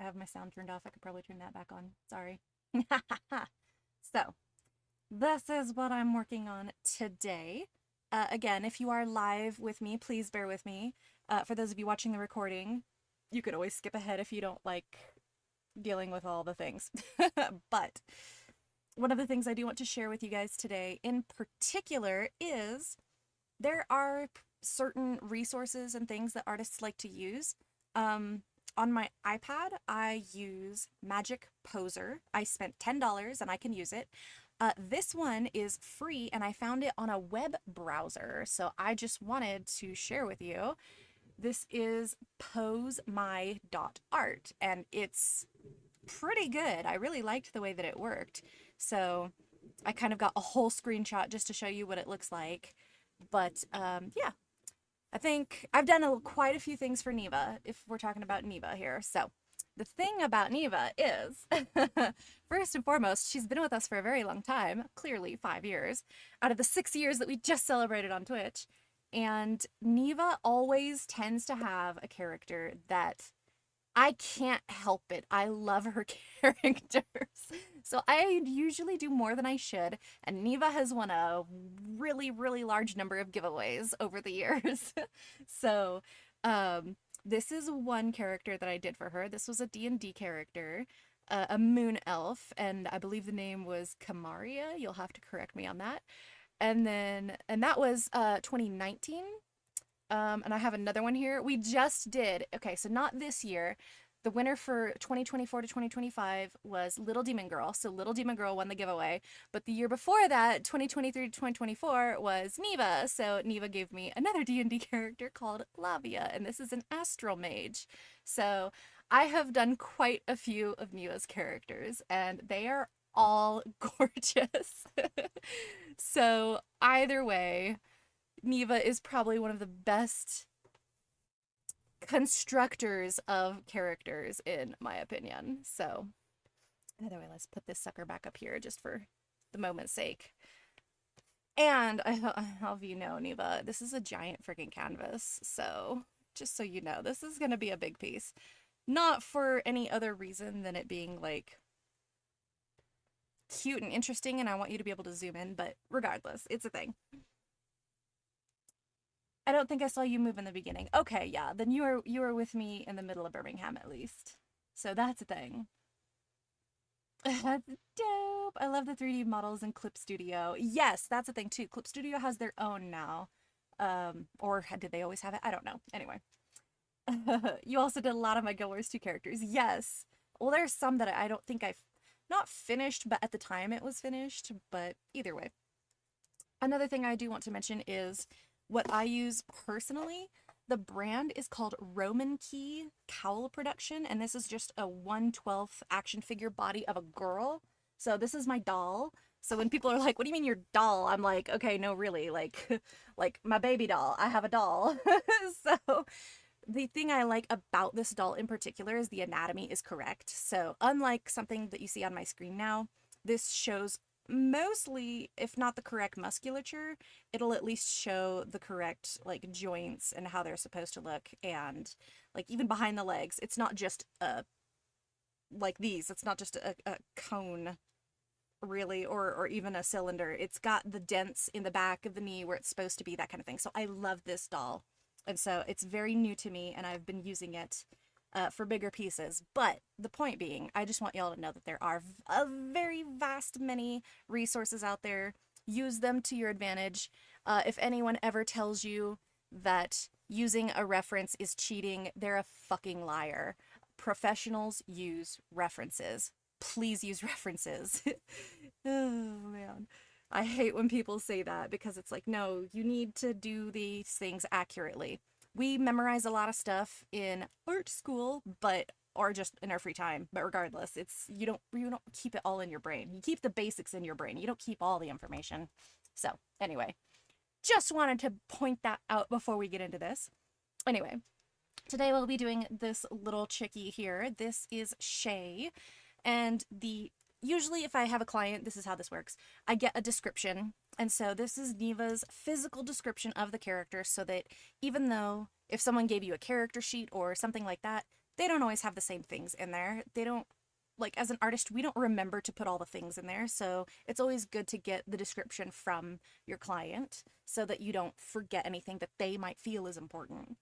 I have my sound turned off. I could probably turn that back on. Sorry. So, this is what I'm working on today. Again, if you are live with me, please bear with me. For those of you watching the recording, you could always skip ahead if you don't like dealing with all the things. But one of the things I do want to share with you guys today in particular is there are certain resources and things that artists like to use. On my iPad, I use Magic Poser. I spent $10 and I can use it. This one is free and I found it on a web browser, so I just wanted to share with you. This is posemai.art and it's pretty good. I really liked the way that it worked. So I kind of got a whole screenshot just to show you what it looks like. But yeah, I think I've done quite a few things for Neva, if we're talking about Neva here. So the thing about Neva is, first and foremost, she's been with us for a very long time, clearly 5 years, out of the 6 years that we just celebrated on Twitch. And Neva always tends to have a character that I can't help it. I love her characters. So I usually do more than I should, and Neva has won a really, really large number of giveaways over the years. So, this is one character that I did for her. This was a D&D character, a moon elf, and I believe the name was Kamaria. You'll have to correct me on that. And that was 2019. And I have another one here. We just did, okay, so not this year. The winner for 2024 to 2025 was Little Demon Girl. So Little Demon Girl won the giveaway. But the year before that, 2023 to 2024, was Neva. So Neva gave me another D&D character called Lavia, and this is an astral mage. So I have done quite a few of Neva's characters, and they are all gorgeous. So either way, Neva is probably one of the best constructors of characters, in my opinion. So, either way, let's put this sucker back up here just for the moment's sake. And I'll have you know, Neva, this is a giant freaking canvas. So, just so you know, this is going to be a big piece. Not for any other reason than it being, like, cute and interesting, and I want you to be able to zoom in, but regardless, it's a thing. I don't think I saw you move in the beginning. Okay, yeah, then you were with me in the middle of Birmingham at least. So that's a thing. That's dope. I love the 3D models in Clip Studio. Yes, that's a thing too. Clip Studio has their own now. Or did they always have it? I don't know. Anyway. You also did a lot of my Guild Wars 2 characters. Yes. Well, there's some that I don't think I've not finished, but at the time it was finished. But either way. Another thing I do want to mention is what I use personally. The brand is called Roman Key Cowl Production, and this is just a 1/12 action figure body of a girl. So this is my doll. So when people are like, what do you mean your doll? I'm like, okay, no, really, like, like my baby doll. I have a doll. So the thing I like about this doll in particular is the anatomy is correct. So unlike something that you see on my screen now, this shows mostly, if not the correct musculature, it'll at least show the correct like joints and how they're supposed to look, and like even behind the legs, it's not just a like these, it's not just a cone really, or even a cylinder. It's got the dents in the back of the knee where it's supposed to be, that kind of thing. So I love this doll, and so it's very new to me, and I've been using it for bigger pieces. But the point being, I just want y'all to know that there are a very vast many resources out there. Use them to your advantage. If anyone ever tells you that using a reference is cheating, they're a fucking liar. Professionals use references. Please use references. Oh man. I hate when people say that, because it's like, no, you need to do these things accurately. We memorize a lot of stuff in art school, or just in our free time. But regardless, you don't keep it all in your brain. You keep the basics in your brain. You don't keep all the information. So anyway, just wanted to point that out before we get into this. Anyway, today we'll be doing this little chickie here. This is Shay, and usually if I have a client, this is how this works. I get a description, and so this is Neva's physical description of the character, so that even though if someone gave you a character sheet or something like that, they don't always have the same things in there. They don't, like, as an artist, we don't remember to put all the things in there. So it's always good to get the description from your client so that you don't forget anything that they might feel is important.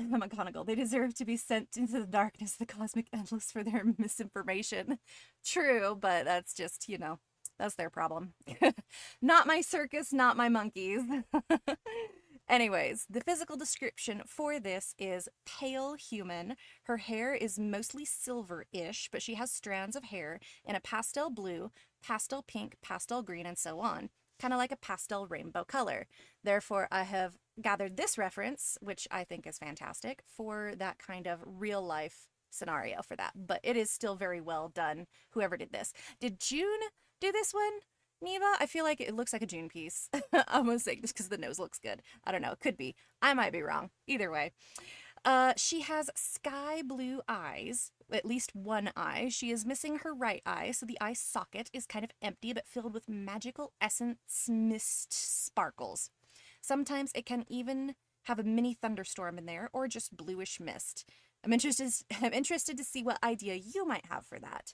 McGonagall, they deserve to be sent into the darkness of the cosmic endless for their misinformation. True, but that's just, you know, that's their problem. Not my circus, not my monkeys. Anyways, the physical description for this is pale human. Her hair is mostly silver-ish, but she has strands of hair in a pastel blue, pastel pink, pastel green, and so on. Kind of like a pastel rainbow color. Therefore, I have gathered this reference, which I think is fantastic, for that kind of real-life scenario for that. But it is still very well done, whoever did this. Did June do this one? Neva? I feel like it looks like a June piece. I'm gonna say just because the nose looks good. I don't know. It could be. I might be wrong. Either way. She has sky blue eyes, at least one eye. She is missing her right eye, so the eye socket is kind of empty but filled with magical essence mist sparkles. Sometimes it can even have a mini thunderstorm in there or just bluish mist. I'm interested to see what idea you might have for that.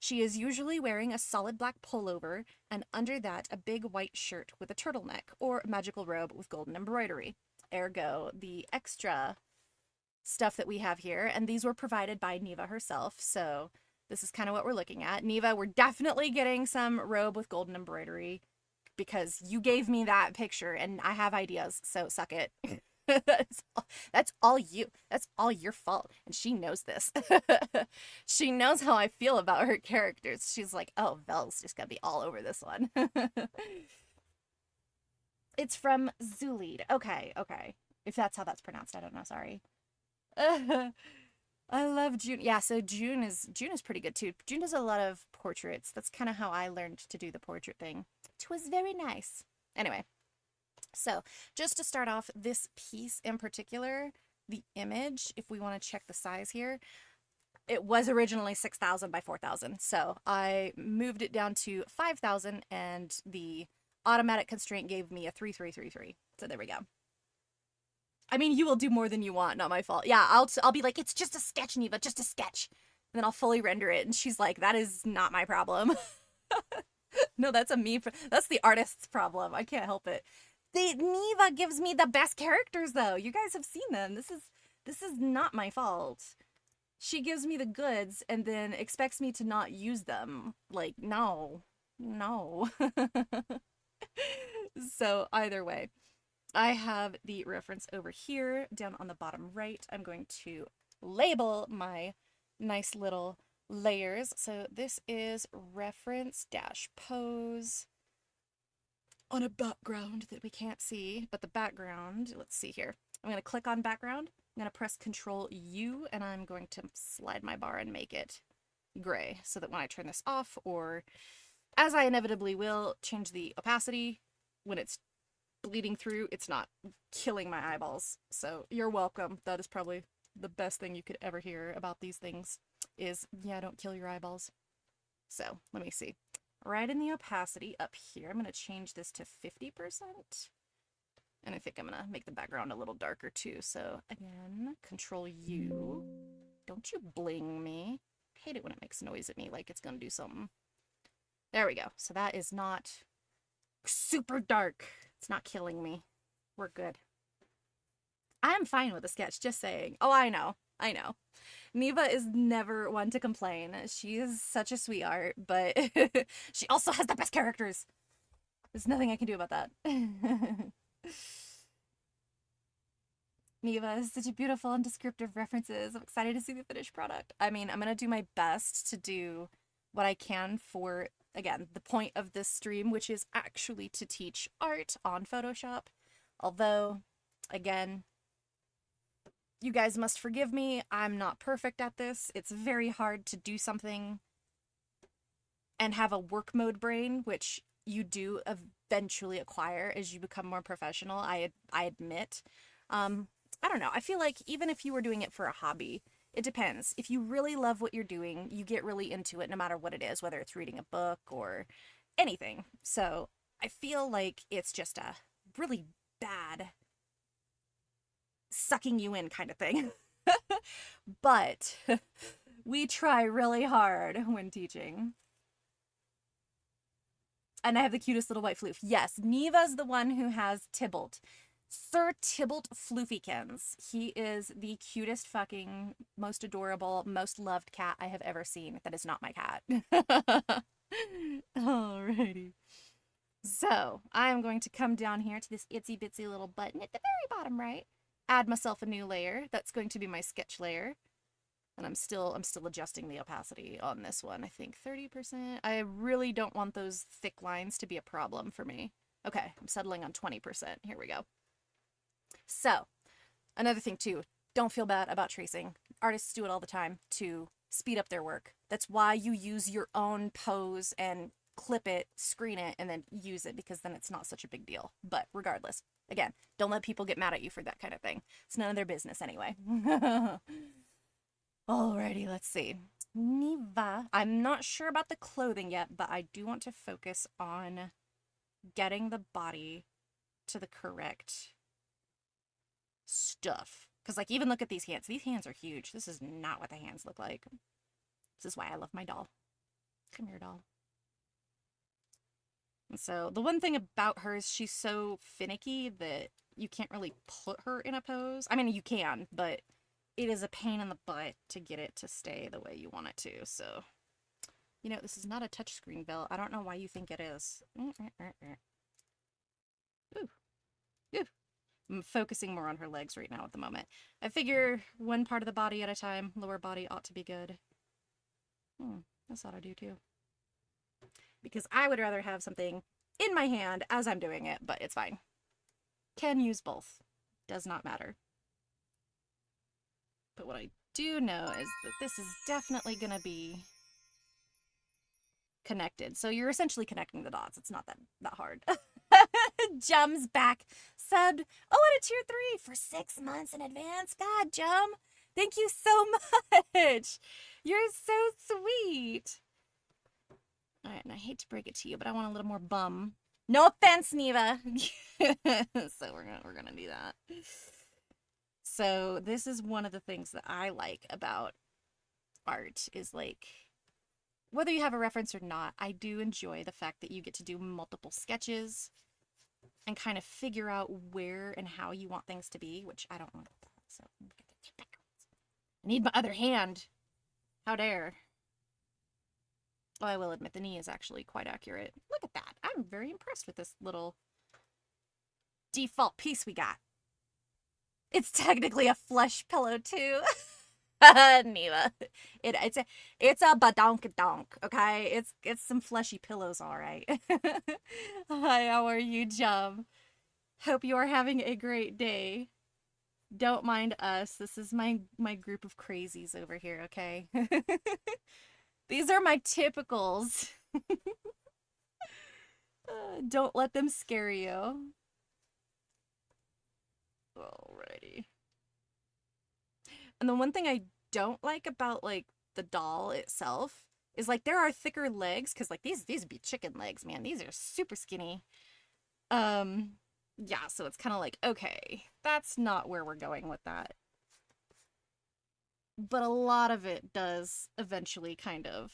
She is usually wearing a solid black pullover, and under that a big white shirt with a turtleneck, or a magical robe with golden embroidery. Ergo, the extra stuff that we have here, and these were provided by Neva herself, so this is kind of what we're looking at. Neva, we're definitely getting some robe with golden embroidery, because you gave me that picture, and I have ideas, so suck it. That's all you. That's all your fault. And she knows this. She knows how I feel about her characters. She's like, oh, Vel's just gonna be all over this one. It's from Zulid. Okay. If that's how that's pronounced, I don't know. Sorry. I love June. Yeah, so June is pretty good too. June does a lot of portraits. That's kind of how I learned to do the portrait thing. It was very nice. Anyway. So, just to start off, this piece in particular, the image, if we want to check the size here, it was originally 6,000 by 4,000. So, I moved it down to 5,000, and the automatic constraint gave me a 3333. So, there we go. I mean, you will do more than you want, not my fault. Yeah, I'll be like, it's just a sketch, Neva, just a sketch. And then I'll fully render it, and she's like, that is not my problem. No, that's that's the artist's problem. I can't help it. Neva gives me the best characters, though. You guys have seen them. This is not my fault. She gives me the goods and then expects me to not use them. Like, no. So, either way, I have the reference over here down on the bottom right. I'm going to label my nice little layers. So, this is reference-pose on a background that we can't see, but the background, let's see here. I'm going to click on background. I'm going to press Control U, and I'm going to slide my bar and make it gray so that when I turn this off, or as I inevitably will, change the opacity, when it's bleeding through, it's not killing my eyeballs. So you're welcome. That is probably the best thing you could ever hear about these things is, yeah, don't kill your eyeballs. So let me see. Right in the opacity up here, I'm going to change this to 50%. And I think I'm going to make the background a little darker too. So again, Control U. Don't you bling me. I hate it when it makes noise at me like it's going to do something. There we go. So that is not super dark. It's not killing me. We're good. I'm fine with the sketch, just saying. Oh, I know. Neva is never one to complain. She is such a sweetheart, but she also has the best characters. There's nothing I can do about that. Neva is such a beautiful and descriptive references. I'm excited to see the finished product. I mean, I'm going to do my best to do what I can for, again, the point of this stream, which is actually to teach art on Photoshop. Although, again, you guys must forgive me. I'm not perfect at this. It's very hard to do something and have a work mode brain, which you do eventually acquire as you become more professional. I admit. I don't know. I feel like even if you were doing it for a hobby, it depends. If you really love what you're doing, you get really into it no matter what it is, whether it's reading a book or anything. So I feel like it's just a really bad sucking you in kind of thing. But we try really hard when teaching. And I have the cutest little white floof. Yes, Neva's the one who has Tybalt. Sir Tybalt Floofykins. He is the cutest fucking, most adorable, most loved cat I have ever seen. That is not my cat. Alrighty. So, I'm going to come down here to this itsy bitsy little button at the very bottom right. Add myself a new layer. That's going to be my sketch layer. And I'm still adjusting the opacity on this one. I think 30%. I really don't want those thick lines to be a problem for me. Okay, I'm settling on 20%. Here we go. So, another thing too, don't feel bad about tracing. Artists do it all the time to speed up their work. That's why you use your own pose and clip it, screen it, and then use it, because then it's not such a big deal. But regardless, again, don't let people get mad at you for that kind of thing. It's none of their business anyway. Alrighty, let's see. Neva. I'm not sure about the clothing yet, but I do want to focus on getting the body to the correct stuff. Because, like, even look at these hands. These hands are huge. This is not what the hands look like. This is why I love my doll. Come here, doll. And so, the one thing about her is she's so finicky that you can't really put her in a pose. I mean, you can, but it is a pain in the butt to get it to stay the way you want it to. So, you know, this is not a touchscreen belt. I don't know why you think it is. Ooh. Ooh. I'm focusing more on her legs right now at the moment. I figure one part of the body at a time. Lower body ought to be good. This ought to do too. Because I would rather have something in my hand as I'm doing it, but it's fine. Can use both. Does not matter. But what I do know is that this is definitely going to be connected. So you're essentially connecting the dots. It's not that hard. Jum's back. Subbed. Oh, and a tier 3 for 6 months in advance. God, Jum. Thank you so much. You're so sweet. Alright, and I hate to break it to you, but I want a little more bum. No offense, Neva. So we're gonna do that. So this is one of the things that I like about art is, like, whether you have a reference or not, I do enjoy the fact that you get to do multiple sketches and kind of figure out where and how you want things to be, which I don't want that. So I need my other hand. How dare. Oh, I will admit the knee is actually quite accurate. Look at that. I'm very impressed with this little default piece we got. It's technically a flesh pillow too. Neva. It's a badonkadonk, okay? It's some fleshy pillows, alright. Hi, how are you, Jum? Hope you are having a great day. Don't mind us. This is my group of crazies over here, okay? These are my typicals. Don't let them scare you. Alrighty. And the one thing I don't like about, like, the doll itself is, like, there are thicker legs, because, like, these would be chicken legs, man. These are super skinny. Yeah, so it's kind of like, okay, that's not where we're going with that. But a lot of it does eventually kind of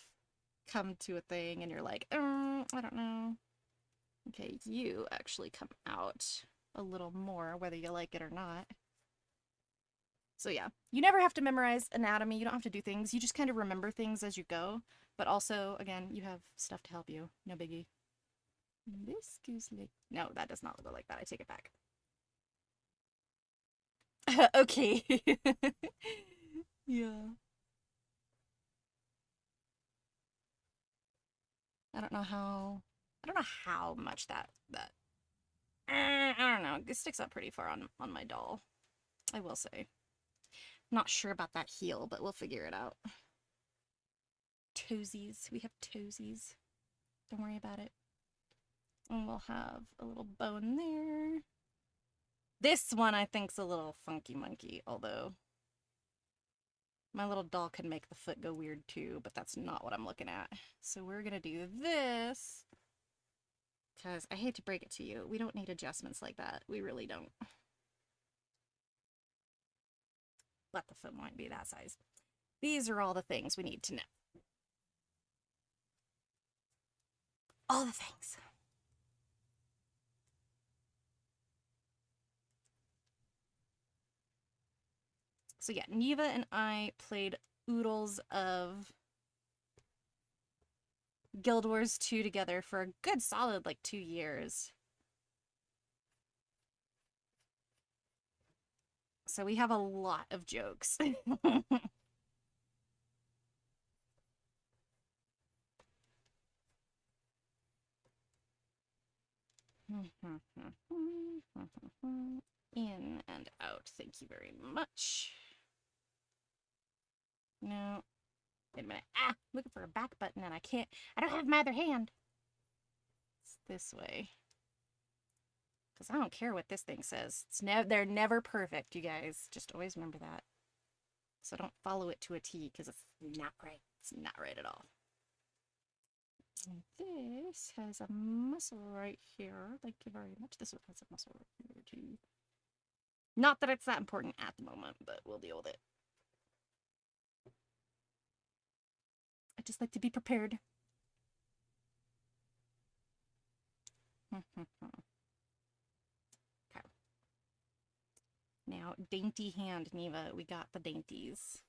come to a thing, and you're like, I don't know. Okay, you actually come out a little more, whether you like it or not. So yeah, you never have to memorize anatomy. You don't have to do things. You just kind of remember things as you go. But also, again, you have stuff to help you. No biggie. This goose leg. No, that does not look like that. I take it back. Okay. Yeah. I don't know how much that I don't know. It sticks out pretty far on my doll. I will say. Not sure about that heel, but we'll figure it out. Toesies. We have toesies. Don't worry about it. And we'll have a little bone there. This one I think's a little funky monkey, although my little doll can make the foot go weird too, but that's not what I'm looking at. So we're gonna do this, because I hate to break it to you, we don't need adjustments like that. We really don't. but the foot might be that size. These are all the things we need to know. All the things. So yeah, Neva and I played oodles of Guild Wars 2 together for a good solid like 2 years. So we have a lot of jokes. In and out. Thank you very much. No. Wait a minute. Ah, looking for a back button and I don't have my other hand. It's this way. Because I don't care what this thing says. They're never perfect, you guys. Just always remember that. So don't follow it to a T because it's not right. It's not right at all. And this has a muscle right here. Thank you very much. This one has a muscle right here too. Not that it's that important at the moment, but we'll deal with it. I just like to be prepared. Okay. Now, dainty hand, Neva. We got the dainties.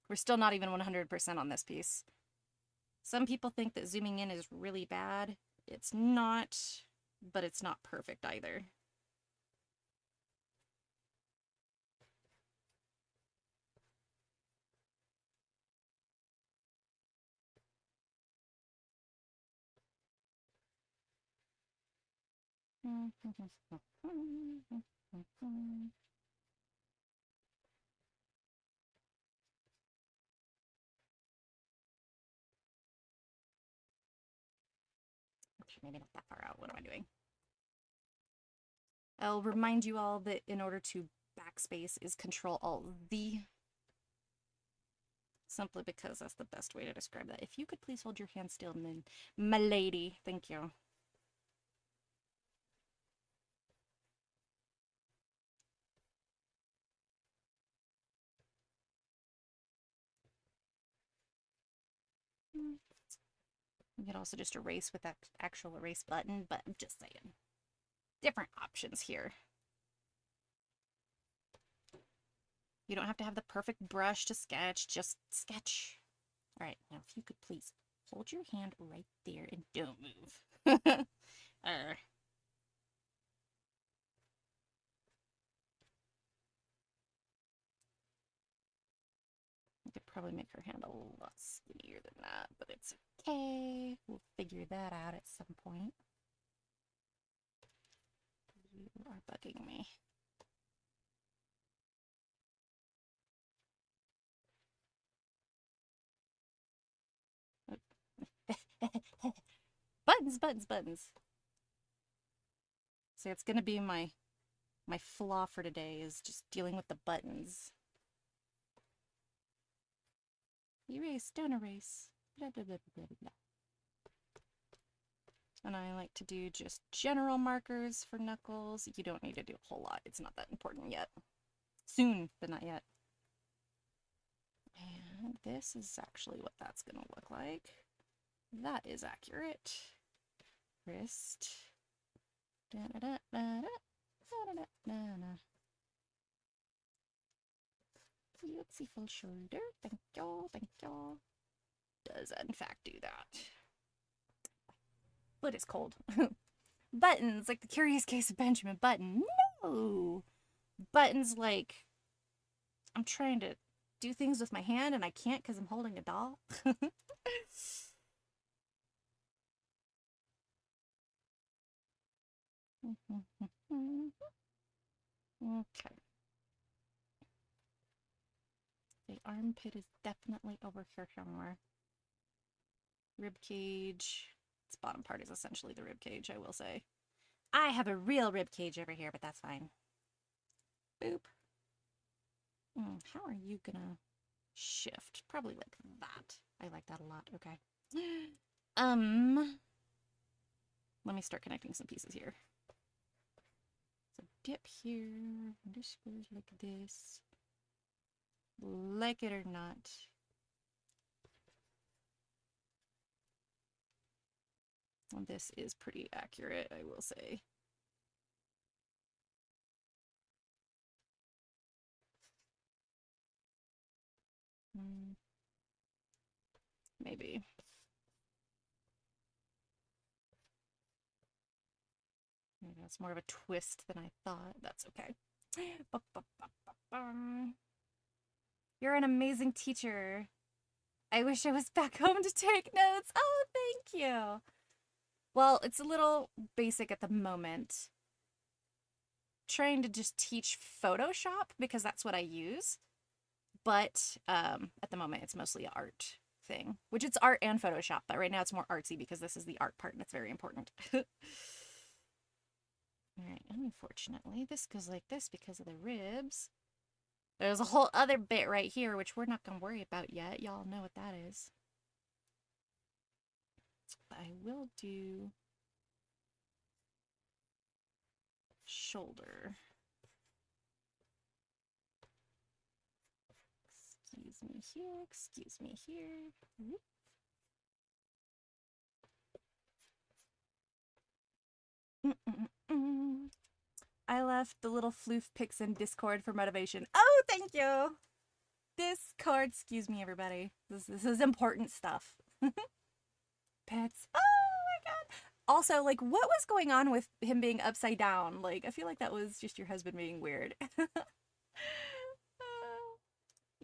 We're still not even 100% on this piece. Some people think that zooming in is really bad. It's not, but it's not perfect either. Maybe not that far out. What am I doing? I'll remind you all that in order to backspace is Control-Alt-V. Simply because that's the best way to describe that. If you could please hold your hand still, my lady. Thank you. You could also just erase with that actual erase button, but I'm just saying. Different options here. You don't have to have the perfect brush to sketch, just sketch. All right, now if you could please hold your hand right there and don't move. I could probably make her hand a lot skinnier than that, but it's okay. We'll figure that out at some point. You are bugging me. Buttons, buttons, buttons. So it's gonna be my flaw for today is just dealing with the buttons. Erase, don't erase. Blah, blah, blah, blah, blah. And I like to do just general markers for knuckles. You don't need to do a whole lot. It's not that important yet. Soon, but not yet. And this is actually what that's gonna look like. That is accurate. Wrist. Beautiful shoulder. Thank you, thank you. Does in fact do that. Foot is cold. Buttons, like the Curious Case of Benjamin Button. No! Buttons like I'm trying to do things with my hand and I can't because I'm holding a doll. Okay. The armpit is definitely over here somewhere. Rib cage. Its bottom part is essentially the rib cage, I will say. I have a real rib cage over here, but that's fine. Boop. How are you gonna shift? Probably like that. I like that a lot. Okay. Let me start connecting some pieces here. So dip here. This goes like this. Like it or not. And this is pretty accurate, I will say. Maybe. Maybe that's more of a twist than I thought. That's okay. You're an amazing teacher. I wish I was back home to take notes. Oh, thank you. Well, it's a little basic at the moment. Trying to just teach Photoshop because that's what I use. But at the moment, it's mostly an art thing, which it's art and Photoshop. But right now, it's more artsy because this is the art part, and it's very important. All right, unfortunately, this goes like this because of the ribs. There's a whole other bit right here, which we're not going to worry about yet. Y'all know what that is. But I will do shoulder. Excuse me here, excuse me here. Whoop. I left the little floof pics in Discord for motivation. Oh, thank you. Discord, excuse me, everybody. This is important stuff. Pets. Oh my god. Also, like, what was going on with him being upside down? Like, I feel like that was just your husband being weird.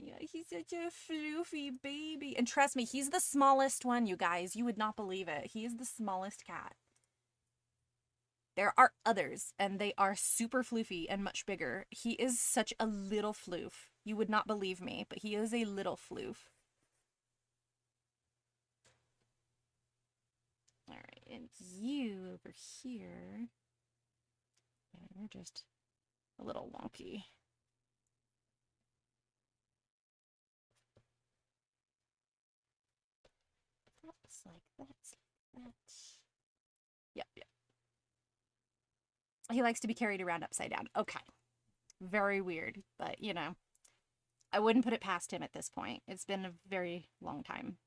Yeah, he's such a floofy baby. And trust me, he's the smallest one, you guys. You would not believe it. He is the smallest cat. There are others, and they are super floofy and much bigger. He is such a little floof. You would not believe me, but he is a little floof. Alright, and you over here. And you're just a little wonky. That's like that. Yep, yep. He likes to be carried around upside down. Okay. Very weird, but you know, I wouldn't put it past him at this point. It's been a very long time.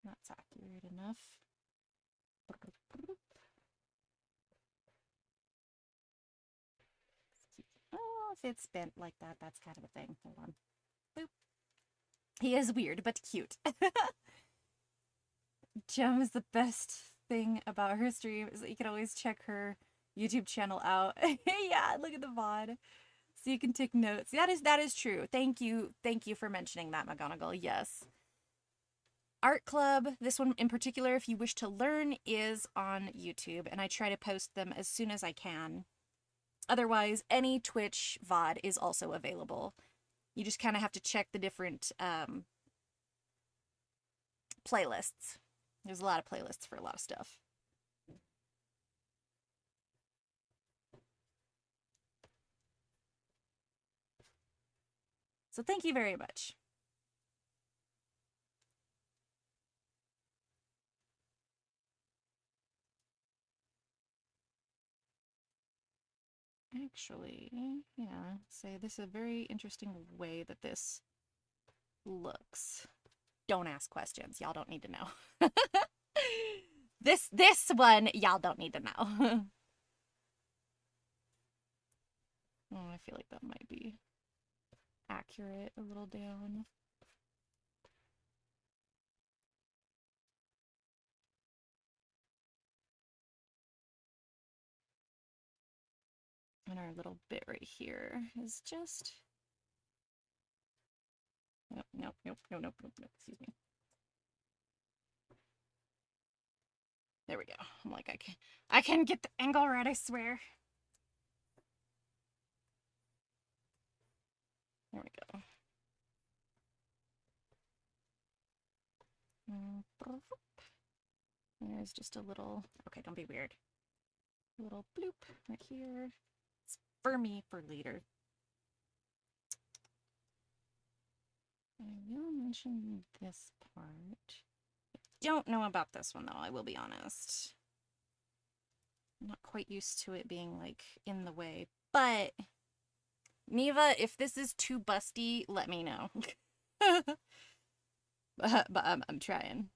That's accurate enough. Oh, if it's bent like that, that's kind of a thing. Hold on. Boop. He is weird, but cute. Gem is the best thing about her stream is that you can always check her YouTube channel out. Yeah, look at the VOD. So you can take notes. That is true. Thank you for mentioning that, McGonagall. Yes. Art Club, this one in particular, if you wish to learn, is on YouTube, and I try to post them as soon as I can. Otherwise, any Twitch VOD is also available. You just kind of have to check the different playlists. There's a lot of playlists for a lot of stuff. So thank you very much. Actually, yeah, say this is a very interesting way that this looks. Don't ask questions. Y'all don't need to know. This one, y'all don't need to know. Oh, I feel like that might be accurate a little down. And our little bit right here is just... Nope, excuse me. There we go. I'm like, I can get the angle right, I swear. There we go. There's just a little, okay, don't be weird. A little bloop right here. It's for me for later. I will mention this part. I don't know about this one though, I will be honest. I'm not quite used to it being like in the way, but Neva, if this is too busty, let me know. but I'm trying.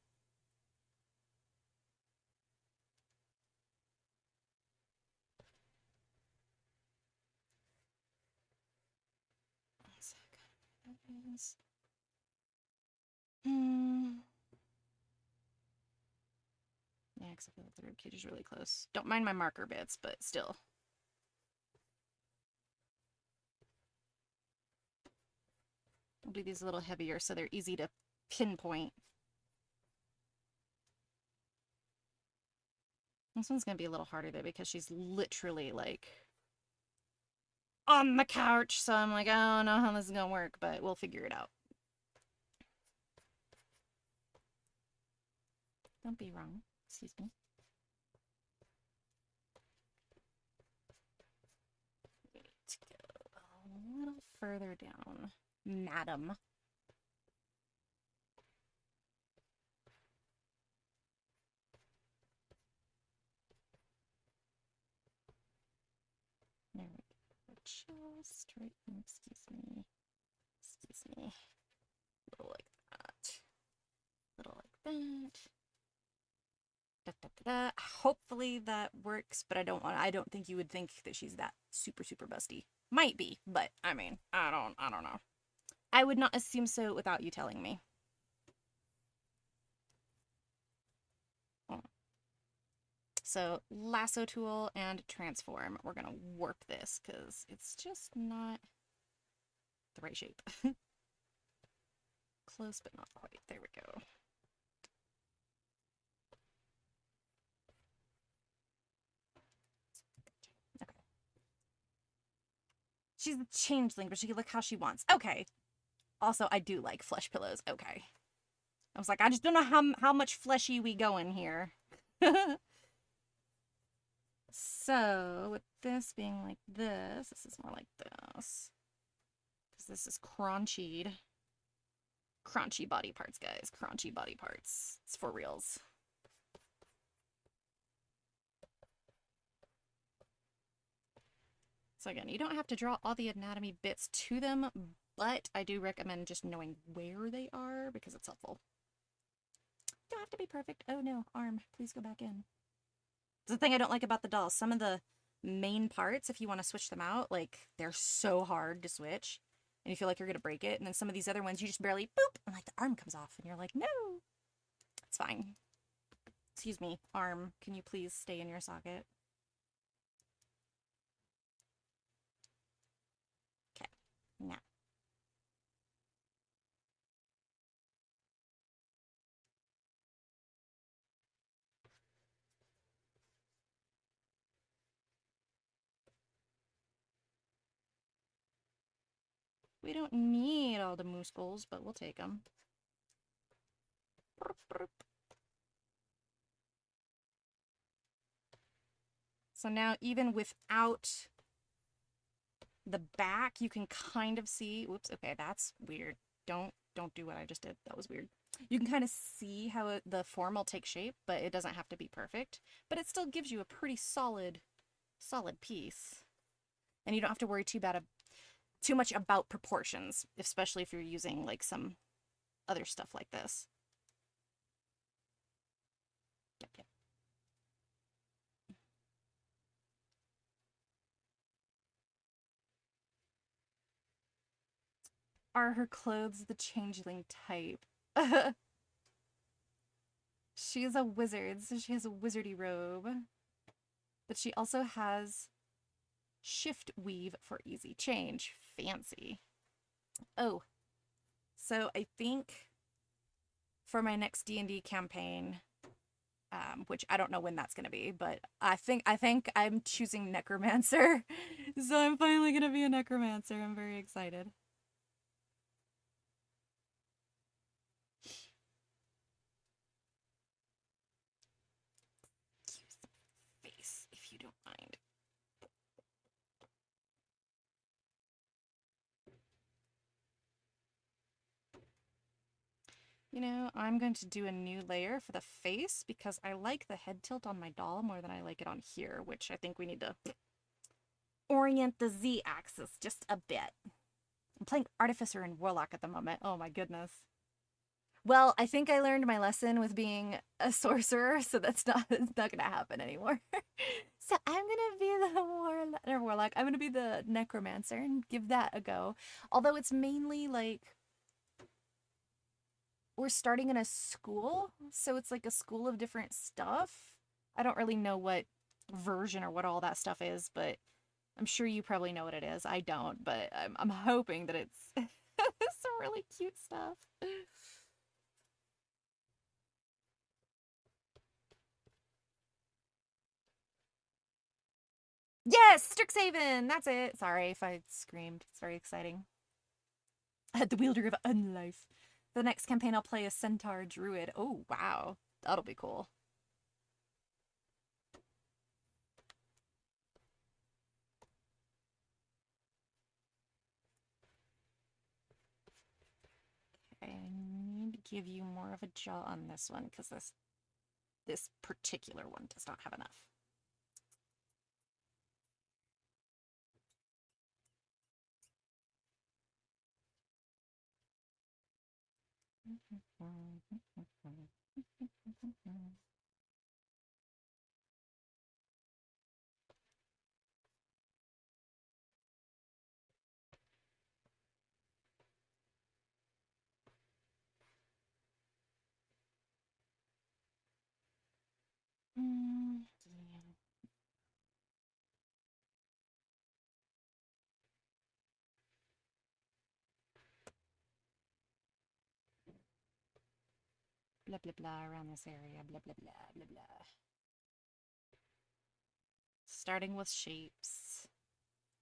Yeah, because I feel like the ribcage is really close. Don't mind my marker bits, but still. I'll do these a little heavier so they're easy to pinpoint. This one's going to be a little harder though because she's literally like on the couch. So I'm like, I don't know how this is going to work, but we'll figure it out. Don't be wrong. Excuse me. We need to go a little further down, madam. There we go. Just right, excuse me. Excuse me. A little like that. A little like that. Da, da, da, da. Hopefully that works, but I don't think you would think that she's that super busty. Might be, but I mean, I don't know. I would not assume so without you telling me. So lasso tool and transform. We're gonna warp this because it's just not the right shape. Close but not quite. There we go. Okay. She's a changeling, but she can look how she wants. Okay. Also, I do like flesh pillows. Okay. I was like, I just don't know how much fleshy we go in here. So, with this being like this is more like this. Because this is crunchy. Crunchy body parts, guys. Crunchy body parts. It's for reals. So again, you don't have to draw all the anatomy bits to them, but I do recommend just knowing where they are because it's helpful. Don't have to be perfect. Oh no, arm, please go back in. The thing I don't like about the dolls, some of the main parts, if you want to switch them out, like, they're so hard to switch, and you feel like you're going to break it, and then some of these other ones, you just barely, boop, and like the arm comes off, and you're like, no, it's fine. Excuse me, arm, can you please stay in your socket? Okay, now. We don't need all the muscles, but we'll take them. So now, even without the back, you can kind of see, whoops, okay, that's weird. Don't do what I just did. That was weird. You can kind of see how the form will take shape, but it doesn't have to be perfect. But it still gives you a pretty solid piece. And you don't have to worry too much about proportions, especially if you're using like some other stuff like this. Yep. Are her clothes the changeling type? She is a wizard, so she has a wizardy robe. But she also has shift weave for easy change. Fancy. Oh, so I think for my next D&D campaign, which I don't know when that's gonna be, but I think I'm choosing necromancer, so I'm finally gonna be a necromancer. I'm very excited. Use the face if you don't mind. You know, I'm going to do a new layer for the face because I like the head tilt on my doll more than I like it on here, which I think we need to orient the Z-axis just a bit. I'm playing Artificer and Warlock at the moment. Oh my goodness. Well, I think I learned my lesson with being a sorcerer, so it's not gonna happen anymore. So I'm gonna be the warlock. I'm gonna be the necromancer and give that a go. Although it's mainly like we're starting in a school, so it's like a school of different stuff. I don't really know what version or what all that stuff is, but I'm sure you probably know what it is. I don't, but I'm hoping that it's some really cute stuff. Yes, Strixhaven! That's it. Sorry if I screamed. It's very exciting. The wielder of unlife. The next campaign I'll play a centaur druid. Oh, wow. That'll be cool. Okay, I need to give you more of a jaw on this one because this particular one does not have enough. Yeah. Blah, blah, blah around this area. Blah, blah, blah, blah, blah. Starting with shapes.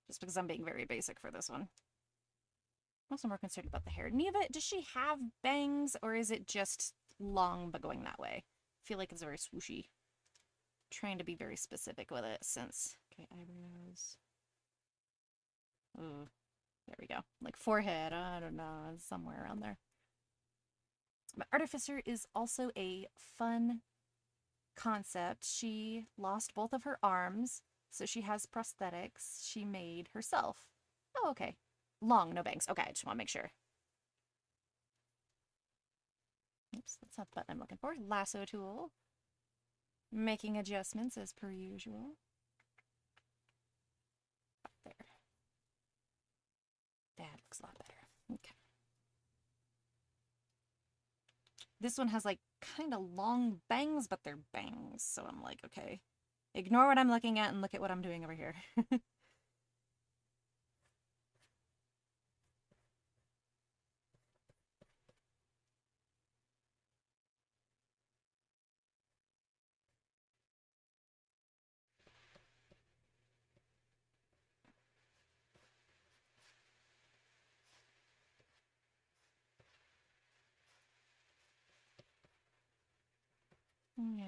Just because I'm being very basic for this one. I'm also more concerned about the hair. Neva, does she have bangs or is it just long but going that way? I feel like it's very swooshy. Trying to be very specific with it since... Okay, eyebrows. Ooh, there we go. Like forehead, I don't know, somewhere around there. But Artificer is also a fun concept. She lost both of her arms, so she has prosthetics she made herself. Oh, okay. Long, no bangs. Okay, I just want to make sure. Oops, that's not the button I'm looking for. Lasso tool. Making adjustments as per usual. There. That looks a lot better. Okay. This one has like kind of long bangs, but they're bangs. So I'm like, okay. Ignore what I'm looking at and look at what I'm doing over here. Yeah.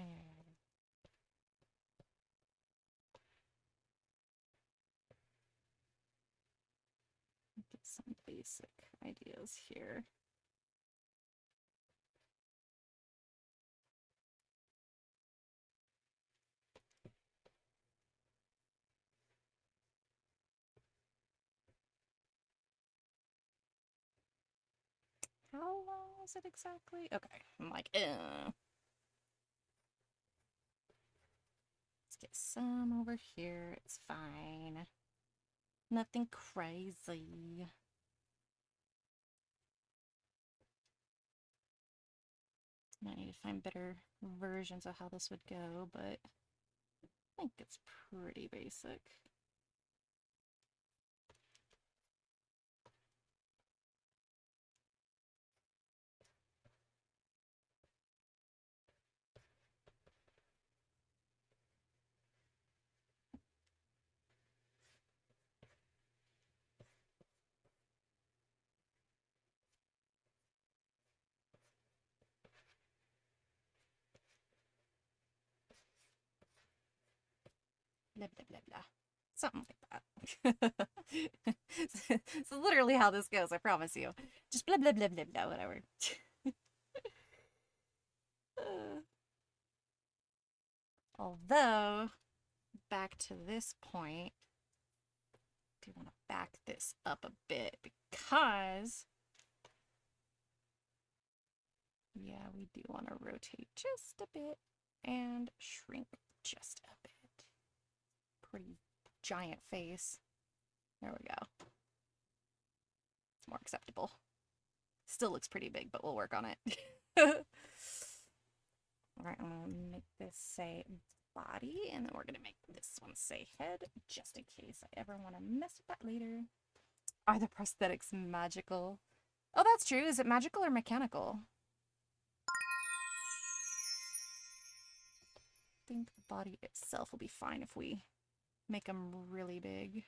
Get some basic ideas here. How long is it exactly? Okay, I'm like, ugh. Let's get some over here. It's fine. Nothing crazy. Might need to find better versions of how this would go, but I think it's pretty basic. Yeah, something like that. It's literally how this goes, I promise you. Just blah, blah, blah, blah, blah, whatever. Although, back to this point, I do want to back this up a bit because, yeah, we do want to rotate just a bit and shrink just a bit. Pretty giant face. There we go. It's more acceptable. Still looks pretty big, but we'll work on it. Alright, I'm gonna make this say body, and then we're gonna make this one say head, just in case I ever want to mess with that later. Are the prosthetics magical? Oh, that's true. Is it magical or mechanical? I think the body itself will be fine if we make them really big.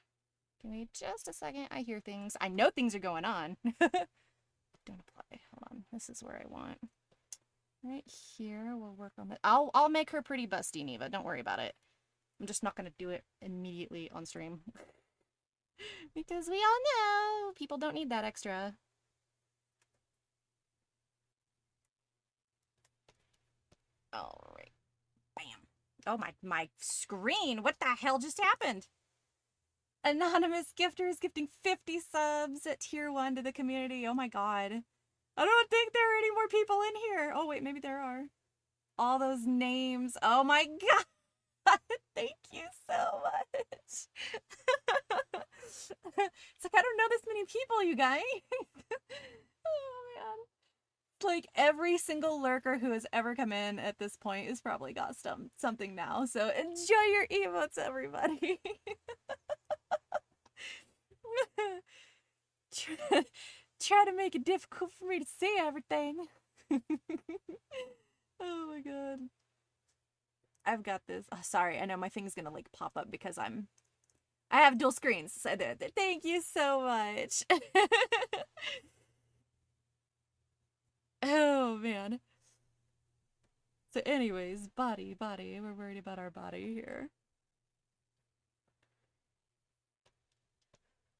Give me just a second. I hear things. I know things are going on. Don't apply. Hold on. This is where I want. Right here. We'll work on that. I'll make her pretty busty, Neva. Don't worry about it. I'm just not going to do it immediately on stream. Because we all know people don't need that extra. All right. Bam. Oh, my screen. What the hell just happened? Anonymous gifter is gifting 50 subs at tier 1 to the community. Oh my god. I don't think there are any more people in here. Oh wait, maybe there are. All those names. Oh my god. Thank you so much. It's like, I don't know this many people, you guys. Oh man. Like every single lurker who has ever come in at this point has probably got something now. So enjoy your emotes, everybody. Try to make it difficult for me to say everything. Oh my god. I've got this. Oh, sorry, I know my thing's gonna like pop up because I have dual screens. So thank you so much. Oh man. So anyways, body. We're worried about our body here.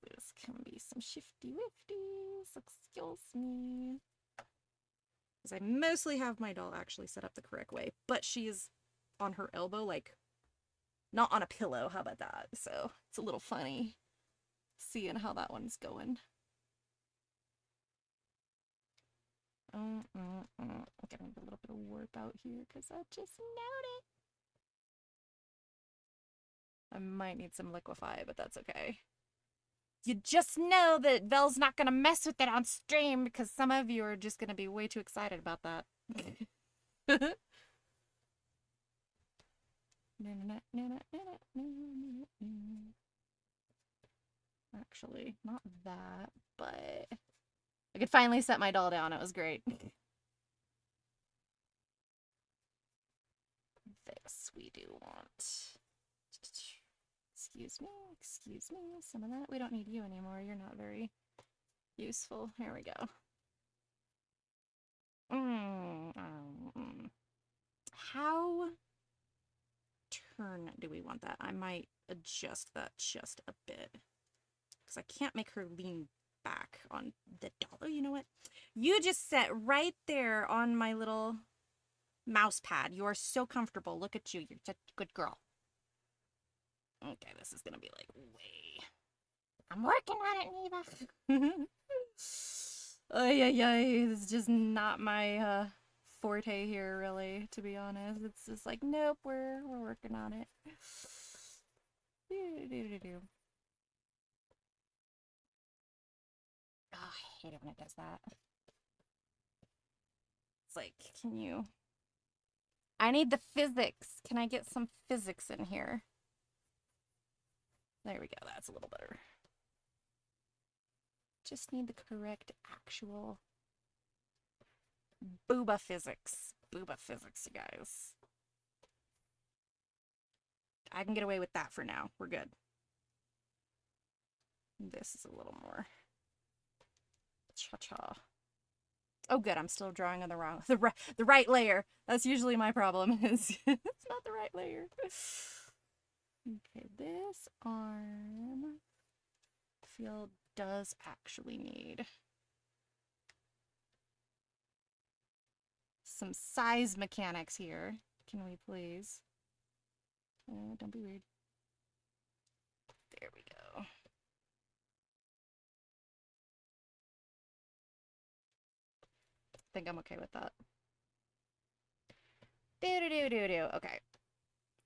This can be some shifty-wifties. Excuse me. Because I mostly have my doll actually set up the correct way, but she's on her elbow, like, not on a pillow. How about that? So it's a little funny seeing how that one's going. I'm getting a little bit of warp out here because I just noticed. I might need some liquefy, but that's okay. You just know that Vel's not gonna mess with it on stream because some of you are just gonna be way too excited about that. Actually, not that, but I could finally set my doll down. It was great. This we do want. Excuse me, some of that. We don't need you anymore. You're not very useful. Here we go. How turn do we want that? I might adjust that just a bit because I can't make her lean back on the doll. Oh, you know what? You just sat right there on my little mouse pad. You are so comfortable. Look at you. You're such a good girl. Okay, this is gonna be like way. I'm working on it, Neva. This is just not my forte here, really. To be honest, it's just like, nope, we're working on it. Oh, I hate it when it does that. It's like, can you? I need the physics. Can I get some physics in here? There we go. That's a little better. Just need the correct actual booba physics. Booba physics, you guys. I can get away with that for now. We're good. This is a little more cha-cha. Oh, good. I'm still drawing on the right layer. That's usually my problem. Is it's not the right layer. Okay, this arm field does actually need some size mechanics here. Can we please? Don't be weird. There we go. I think I'm okay with that. Okay.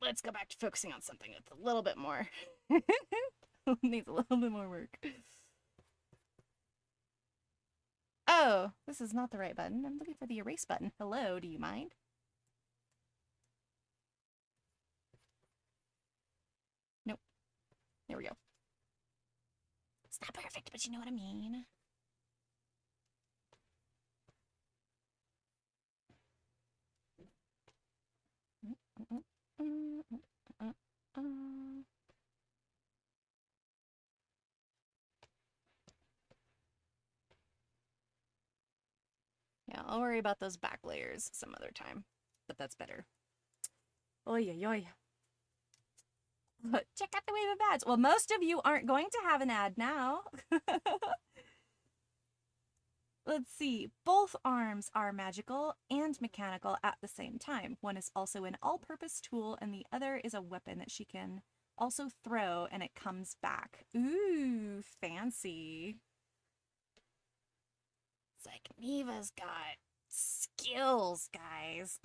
Let's go back to focusing on something that's a little bit more. Needs a little bit more work. Oh, this is not the right button. I'm looking for the erase button. Hello, do you mind? Nope. There we go. It's not perfect, but you know what I mean. Yeah, I'll worry about those back layers some other time, but that's better. Oy, oy, oy. Check out the wave of ads. Well, most of you aren't going to have an ad now. Let's see. Both arms are magical and mechanical at the same time. One is also an all-purpose tool, and the other is a weapon that she can also throw, and it comes back. Ooh, fancy. It's like, Neva's got skills, guys.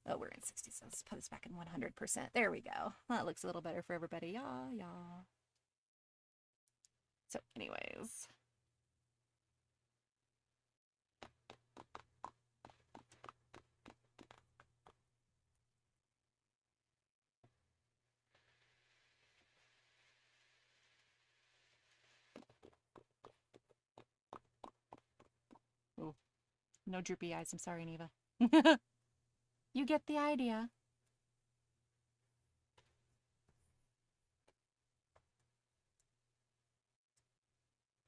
Oh, we're in 60, so let's put this back in 100%. There we go. That looks a little better for everybody. Yeah, yeah. So, anyways. Ooh. No droopy eyes. I'm sorry, Neva. You get the idea.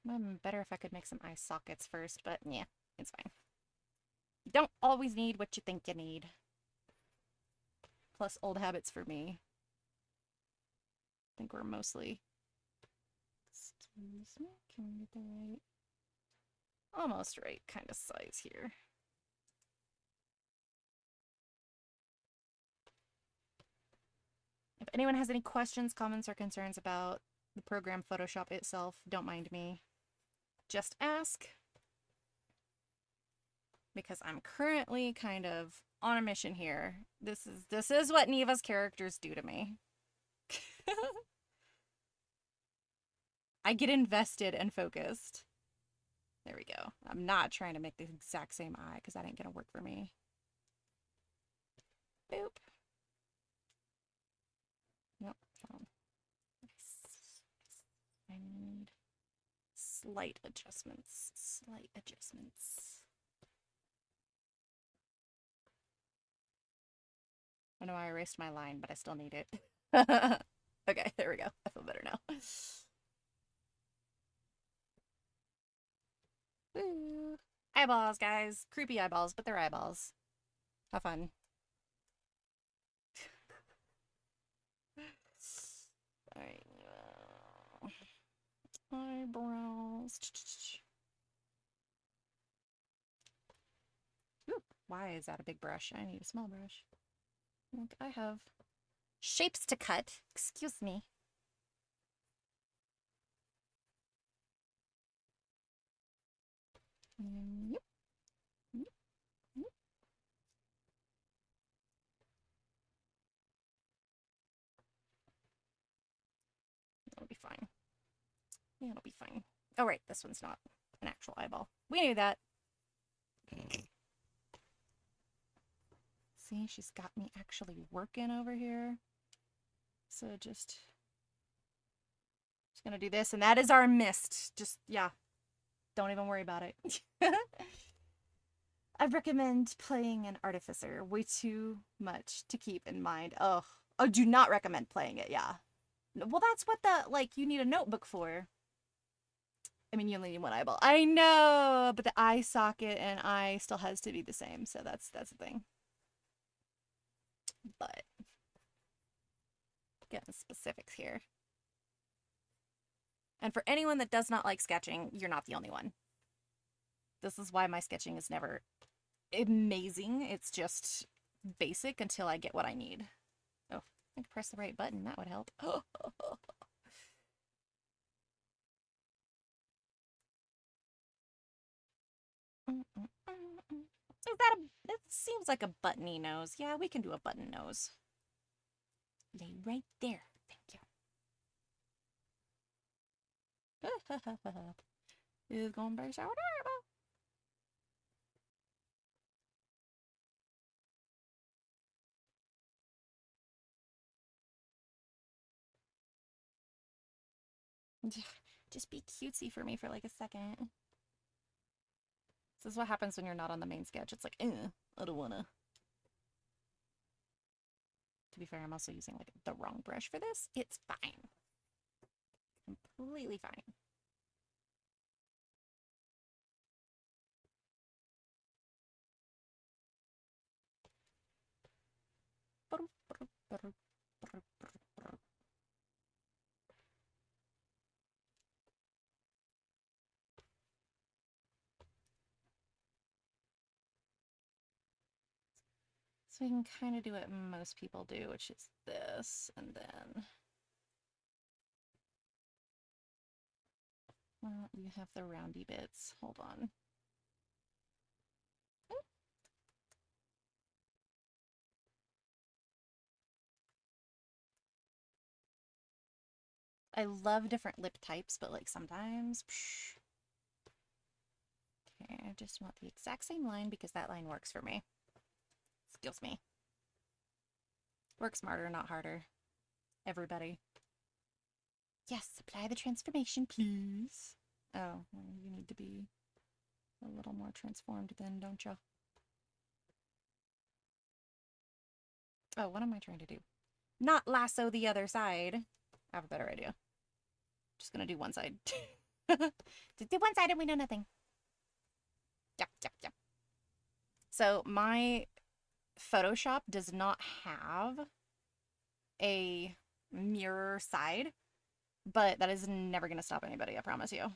Might be better if I could make some eye sockets first, but yeah, it's fine. You don't always need what you think you need. Plus old habits for me. I think we're mostly... Excuse me, can we get the right... Almost right kind of size here. If anyone has any questions, comments, or concerns about the program Photoshop itself, don't mind me. Just ask. Because I'm currently kind of on a mission here. This is what Neva's characters do to me. I get invested and focused. There we go. I'm not trying to make the exact same eye because that ain't gonna work for me. Boop. Nope. I need slight adjustments. Slight adjustments. I know I erased my line, but I still need it. Okay, there we go. I feel better now. Woo. Eyeballs, guys. Creepy eyeballs, but they're eyeballs. Have fun. Alright. Eyebrows. Ooh, why is that a big brush? I need a small brush. Look, I have shapes to cut. Excuse me. Yep. Yep. Yep. That'll be fine. Yeah, it'll be fine. Oh, right. This one's not an actual eyeball. We knew that. See, she's got me actually working over here. So just gonna do this, and that is our mist. Just, yeah. Don't even worry about it. I recommend playing an artificer. Way too much to keep in mind. Oh, do not recommend playing it, yeah. Well, that's what you need a notebook for. I mean, you only need one eyeball. I know, but the eye socket and eye still has to be the same, so that's the thing. But Getting specifics here. And for anyone that does not like sketching, you're not the only one. This is why my sketching is never amazing. It's just basic until I get what I need. Oh, I could press the right button. That would help. It seems like a buttony nose. Yeah, we can do a button nose. Lay right there. Thank you. It's gonna be so adorable. Just be cutesy for me for like a second. This is what happens when you're not on the main sketch. It's like, I don't wanna. To be fair, I'm also using like the wrong brush for this. It's fine. Completely fine. So we can kind of do what most people do, which is this, and then... Well, you have the roundy bits. Hold on. I love different lip types, but like sometimes... Okay, I just want the exact same line because that line works for me. Excuse me. Work smarter, not harder. Everybody. Yes, apply the transformation, please. Oh, well, you need to be a little more transformed then, don't you? Oh, what am I trying to do? Not lasso the other side. I have a better idea. Just gonna do one side. Just do one side and we know nothing. Yep. So my Photoshop does not have a mirror side, but that is never gonna stop anybody, I promise you.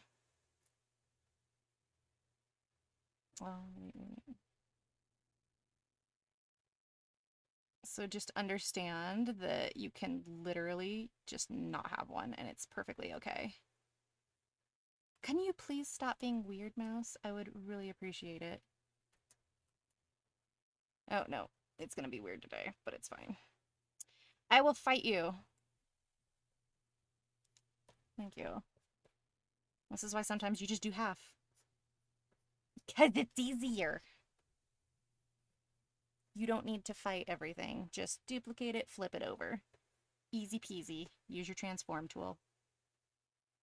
So just understand that you can literally just not have one and it's perfectly okay. Can you please stop being weird, mouse? I would really appreciate it. Oh, no. It's gonna be weird today, but it's fine. I will fight you. Thank you. This is why sometimes you just do half. Because it's easier. You don't need to fight everything. Just duplicate it, flip it over. Easy peasy. Use your transform tool.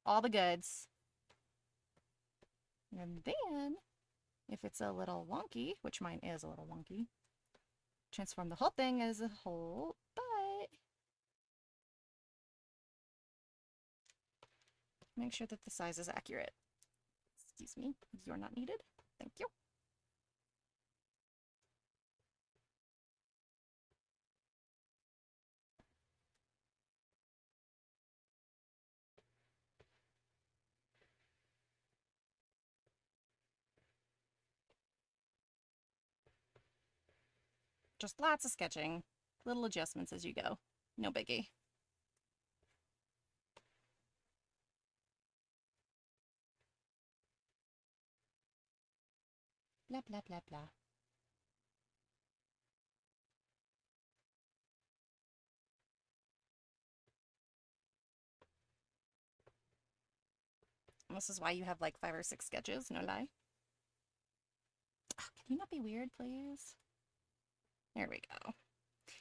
All the goods. And then, if it's a little wonky, which mine is a little wonky, transform the whole thing as a whole butt. Make sure that the size is accurate. Excuse me, you're not needed. Thank you. Just lots of sketching, little adjustments as you go. No biggie. Blah, blah, blah, blah. And this is why you have like 5 or 6 sketches, no lie. Oh, can you not be weird, please? There we go.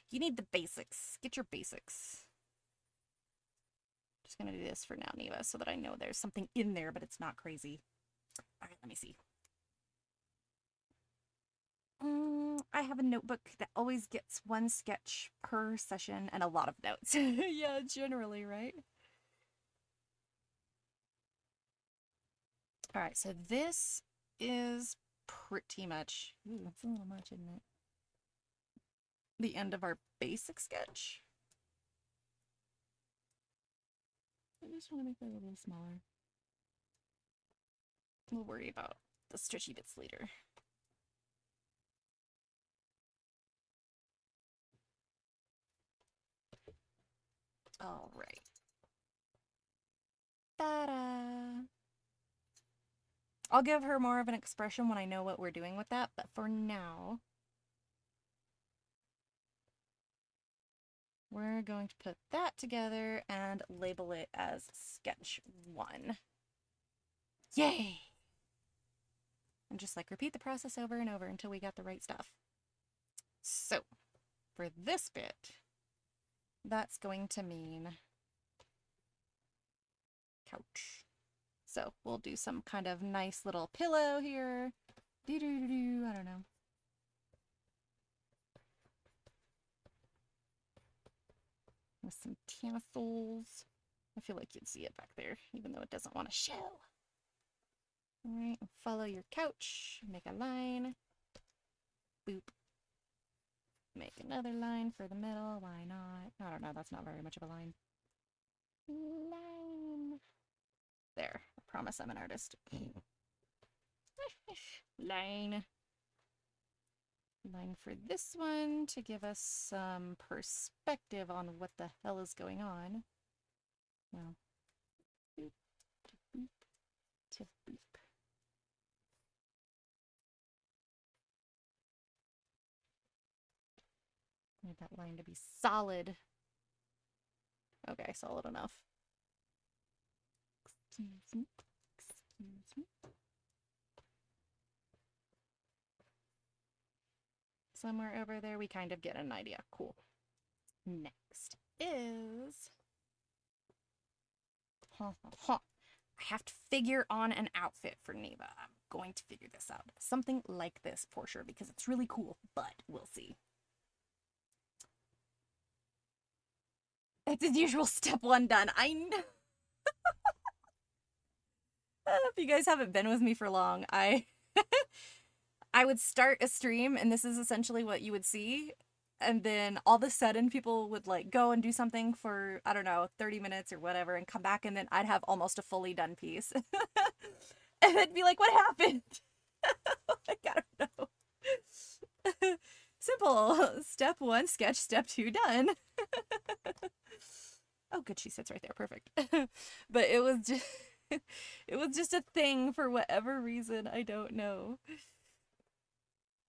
You need the basics. Get your basics. Just gonna do this for now, Neva, so that I know there's something in there, but it's not crazy. All right, let me see. I have a notebook that always gets 1 sketch per session and a lot of notes. Yeah, generally, right? All right, so this is pretty much, ooh, that's a little much, isn't it? The end of our basic sketch. I just want to make that a little smaller. We'll worry about the stretchy bits later. All right. Ta-da! I'll give her more of an expression when I know what we're doing with that, but for now, we're going to put that together and label it as sketch 1. Yay! And just like repeat the process over and over until we got the right stuff. So, for this bit, that's going to mean couch. So we'll do some kind of nice little pillow here. Doo-doo-doo-doo, I don't know. With some tassels. I feel like you'd see it back there, even though it doesn't want to show. Alright, follow your couch. Make a line. Boop. Make another line for the middle. Why not? I don't know, that's not very much of a line. Line. There. I promise I'm an artist. Line. Line for this one to give us some perspective on what the hell is going on. Well, boop, to boop, to boop. Need that line to be solid. Okay, solid enough. Excuse me. Excuse me. Somewhere over there, we kind of get an idea. Cool. Next is... I have to figure on an outfit for Neva. I'm going to figure this out. Something like this for sure, because it's really cool, but we'll see. It's as usual, step 1 done. I know. If you guys haven't been with me for long, I would start a stream, and this is essentially what you would see. And then all of a sudden, people would like go and do something for, I don't know, 30 minutes or whatever, and come back, and then I'd have almost a fully done piece. And it'd be like, what happened? Like, I don't know. Simple. Step 1, sketch. Step 2, done. Oh, good, she sits right there. Perfect. But it was just a thing for whatever reason. I don't know.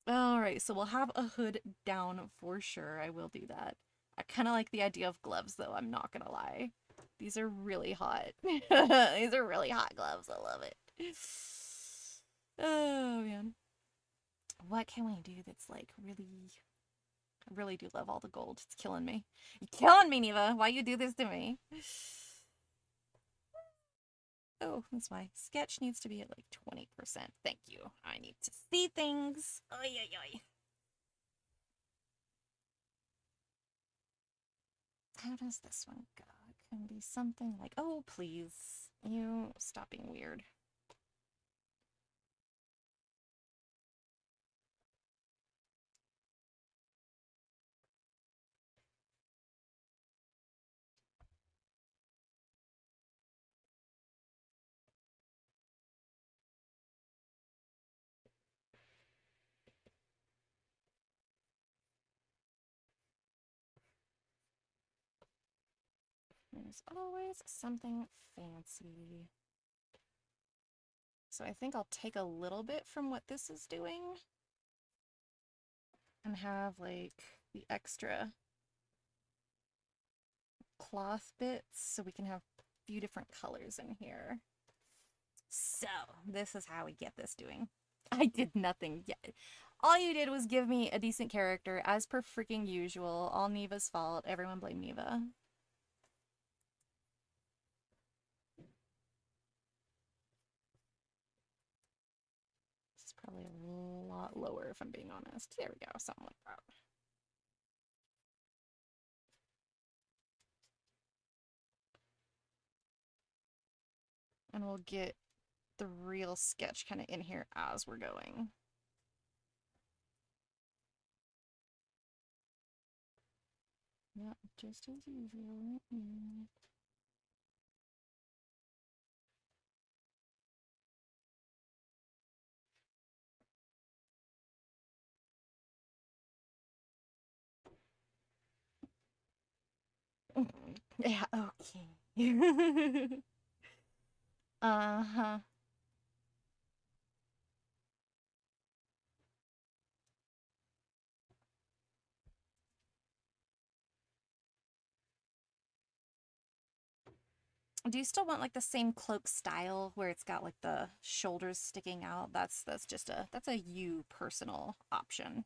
Alright, so we'll have a hood down for sure. I will do that. I kind of like the idea of gloves, though. I'm not gonna lie. These are really hot. These are really hot gloves. I love it. Oh, man. What can we do that's, like, really... I really do love all the gold. It's killing me. You're killing me, Neva. Why you do this to me? Oh, that's why. Sketch needs to be at like 20%. Thank you. I need to see things. Oy, oy, oy. How does this one go? It can be something like, oh, please. You stop being weird. There's always something fancy. So I think I'll take a little bit from what this is doing and have like the extra cloth bits so we can have a few different colors in here. So this is how we get this doing. I did nothing yet. All you did was give me a decent character, as per freaking usual. All Neva's fault. Everyone blame Neva. This is probably a lot lower if I'm being honest. There we go, something like that. And we'll get the real sketch kind of in here as we're going. Yeah, just as usual. Yeah, okay. Uh-huh. Do you still want like the same cloak style where it's got like the shoulders sticking out? That's just a you personal option.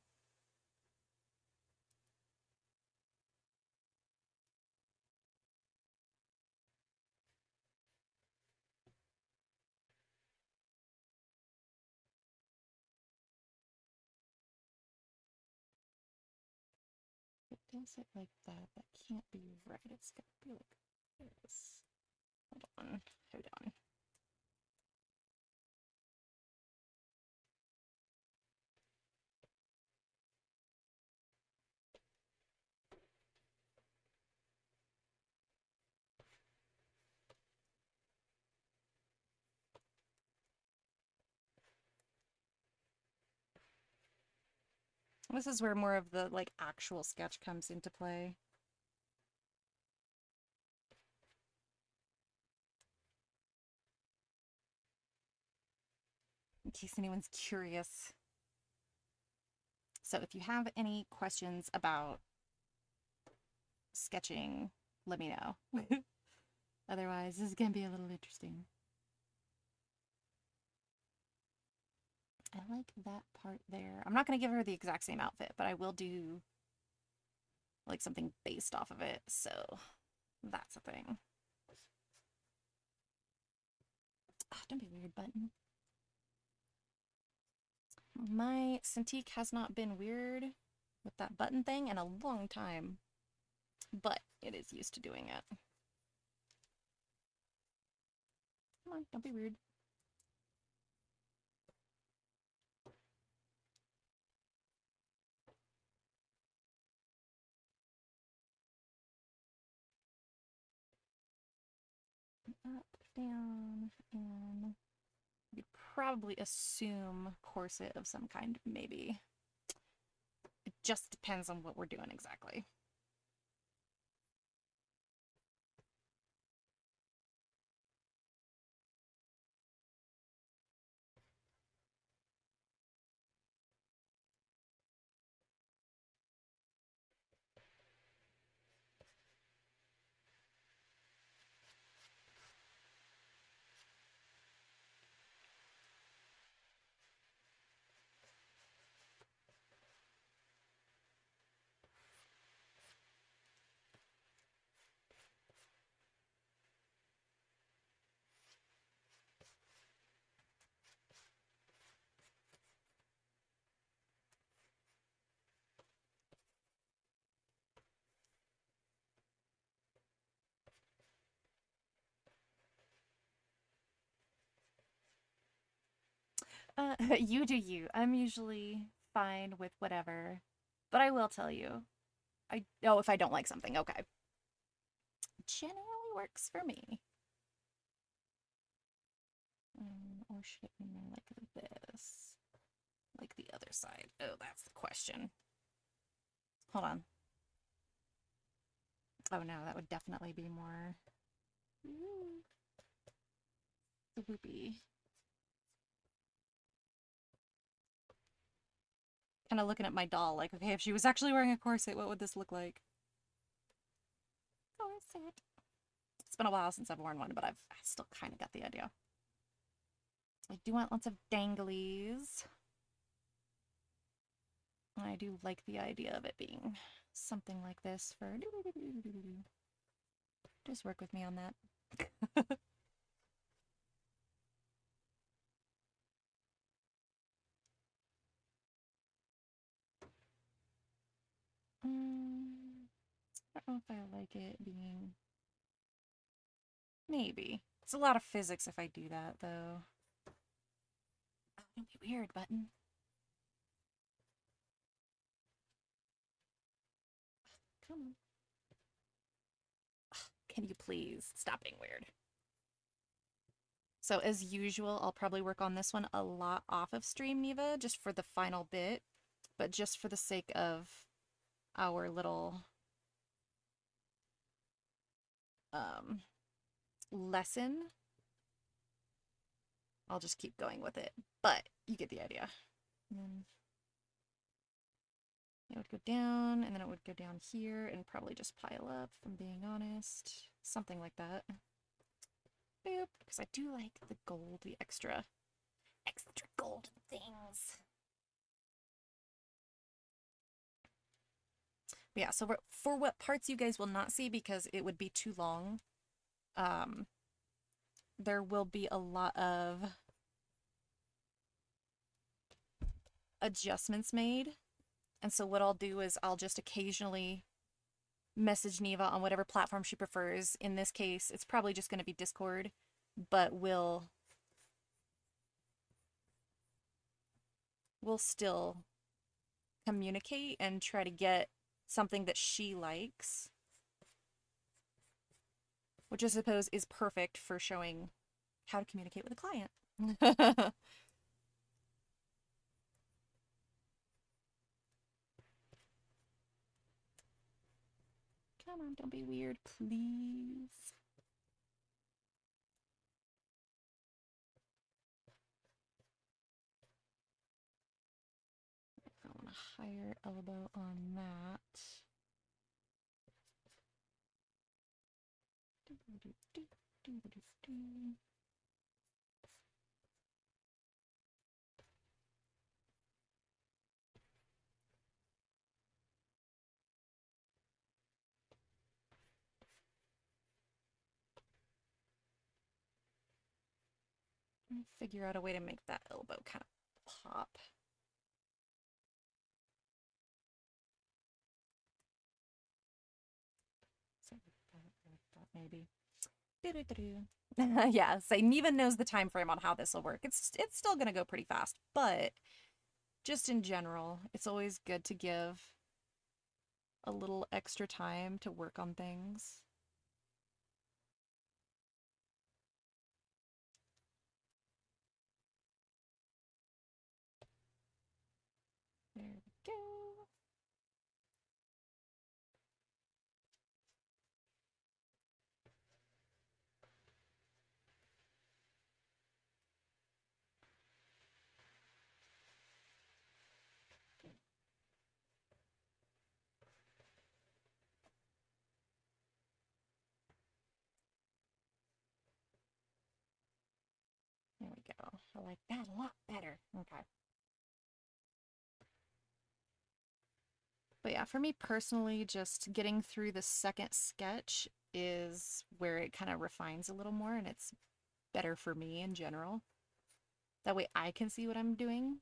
If it does it like that, that can't be right. It's gotta be like this. Hold on. Hold on. This is where more of the like actual sketch comes into play. In case anyone's curious. So if you have any questions about sketching, let me know. Otherwise, this is gonna be a little interesting. I like that part there. I'm not gonna give her the exact same outfit, but I will do like something based off of it. So that's a thing. Oh, don't be weird, button. My Cintiq has not been weird with that button thing in a long time, but it is used to doing it. Come on, don't be weird. Up, down, and you'd probably assume corset of some kind, maybe. It just depends on what we're doing exactly. You do you. I'm usually fine with whatever. But I will tell you, if I don't like something, okay. Generally works for me. Or should it be more like this? Like the other side? Oh, that's the question. Hold on. Oh no, that would definitely be more swoopy. Kind of looking at my doll, like, okay, if she was actually wearing a corset, what would this look like? Corset. It's been a while since I've worn one, but I still kind of got the idea. I do want lots of danglies. I do like the idea of it being something like this for... Just work with me on that. I don't know if I like it being... Maybe. It's a lot of physics if I do that, though. Oh, don't be weird, button. Come on. Can you please stop being weird? So as usual, I'll probably work on this one a lot off of stream, Neva, just for the final bit, but just for the sake of our little lesson, I'll just keep going with it. But you get the idea. And then it would go down, and then it would go down here and probably just pile up, if I'm being honest. Something like that. Boop. Because I do like the gold, the extra golden things. But yeah, so for what parts you guys will not see because it would be too long, there will be a lot of adjustments made. And so what I'll do is I'll just occasionally message Neva on whatever platform she prefers. In this case, it's probably just going to be Discord, but we'll still communicate and try to get something that she likes, which I suppose is perfect for showing how to communicate with a client. Come on, don't be weird, please. I want a higher elbow on that. Figure out a way to make that elbow kind of pop. So maybe. Yeah, so Neva knows the time frame on how this will work. It's still gonna go pretty fast, but just in general, it's always good to give a little extra time to work on things. There we go. There we go. I like that a lot better. Okay. But yeah, for me personally, just getting through the second sketch is where it kind of refines a little more and it's better for me in general. That way I can see what I'm doing.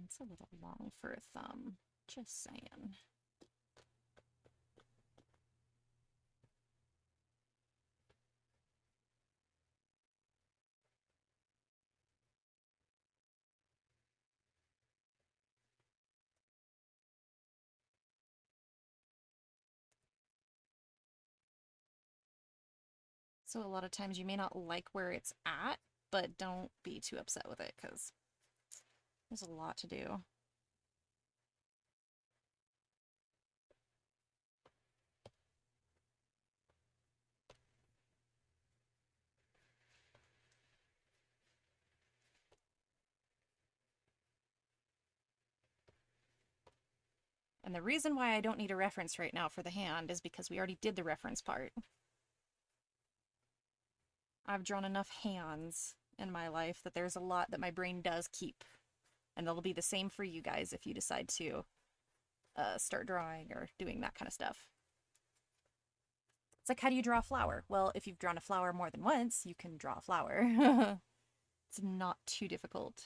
It's a little long for a thumb, just saying. So a lot of times you may not like where it's at, but don't be too upset with it because there's a lot to do. And the reason why I don't need a reference right now for the hand is because we already did the reference part. I've drawn enough hands in my life that there's a lot that my brain does keep. And that'll be the same for you guys if you decide to start drawing or doing that kind of stuff. It's like, how do you draw a flower? Well, if you've drawn a flower more than once, you can draw a flower. It's not too difficult.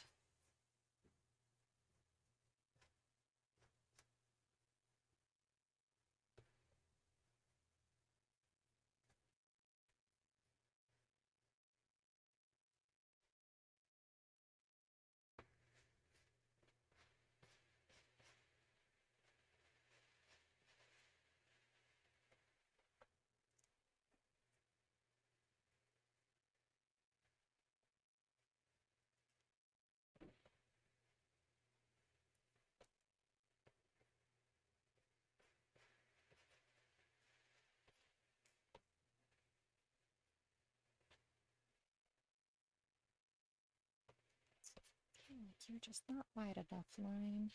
Like, you're just not wide enough, line.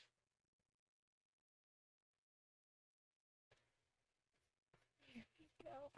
There we go.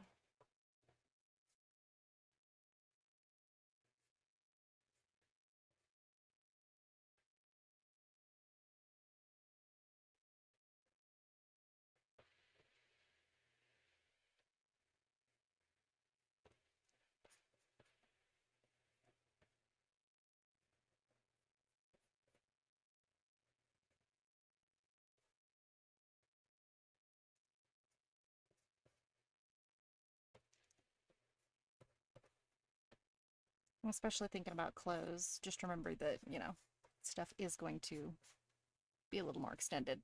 Especially thinking about clothes, just remember that, you know, stuff is going to be a little more extended.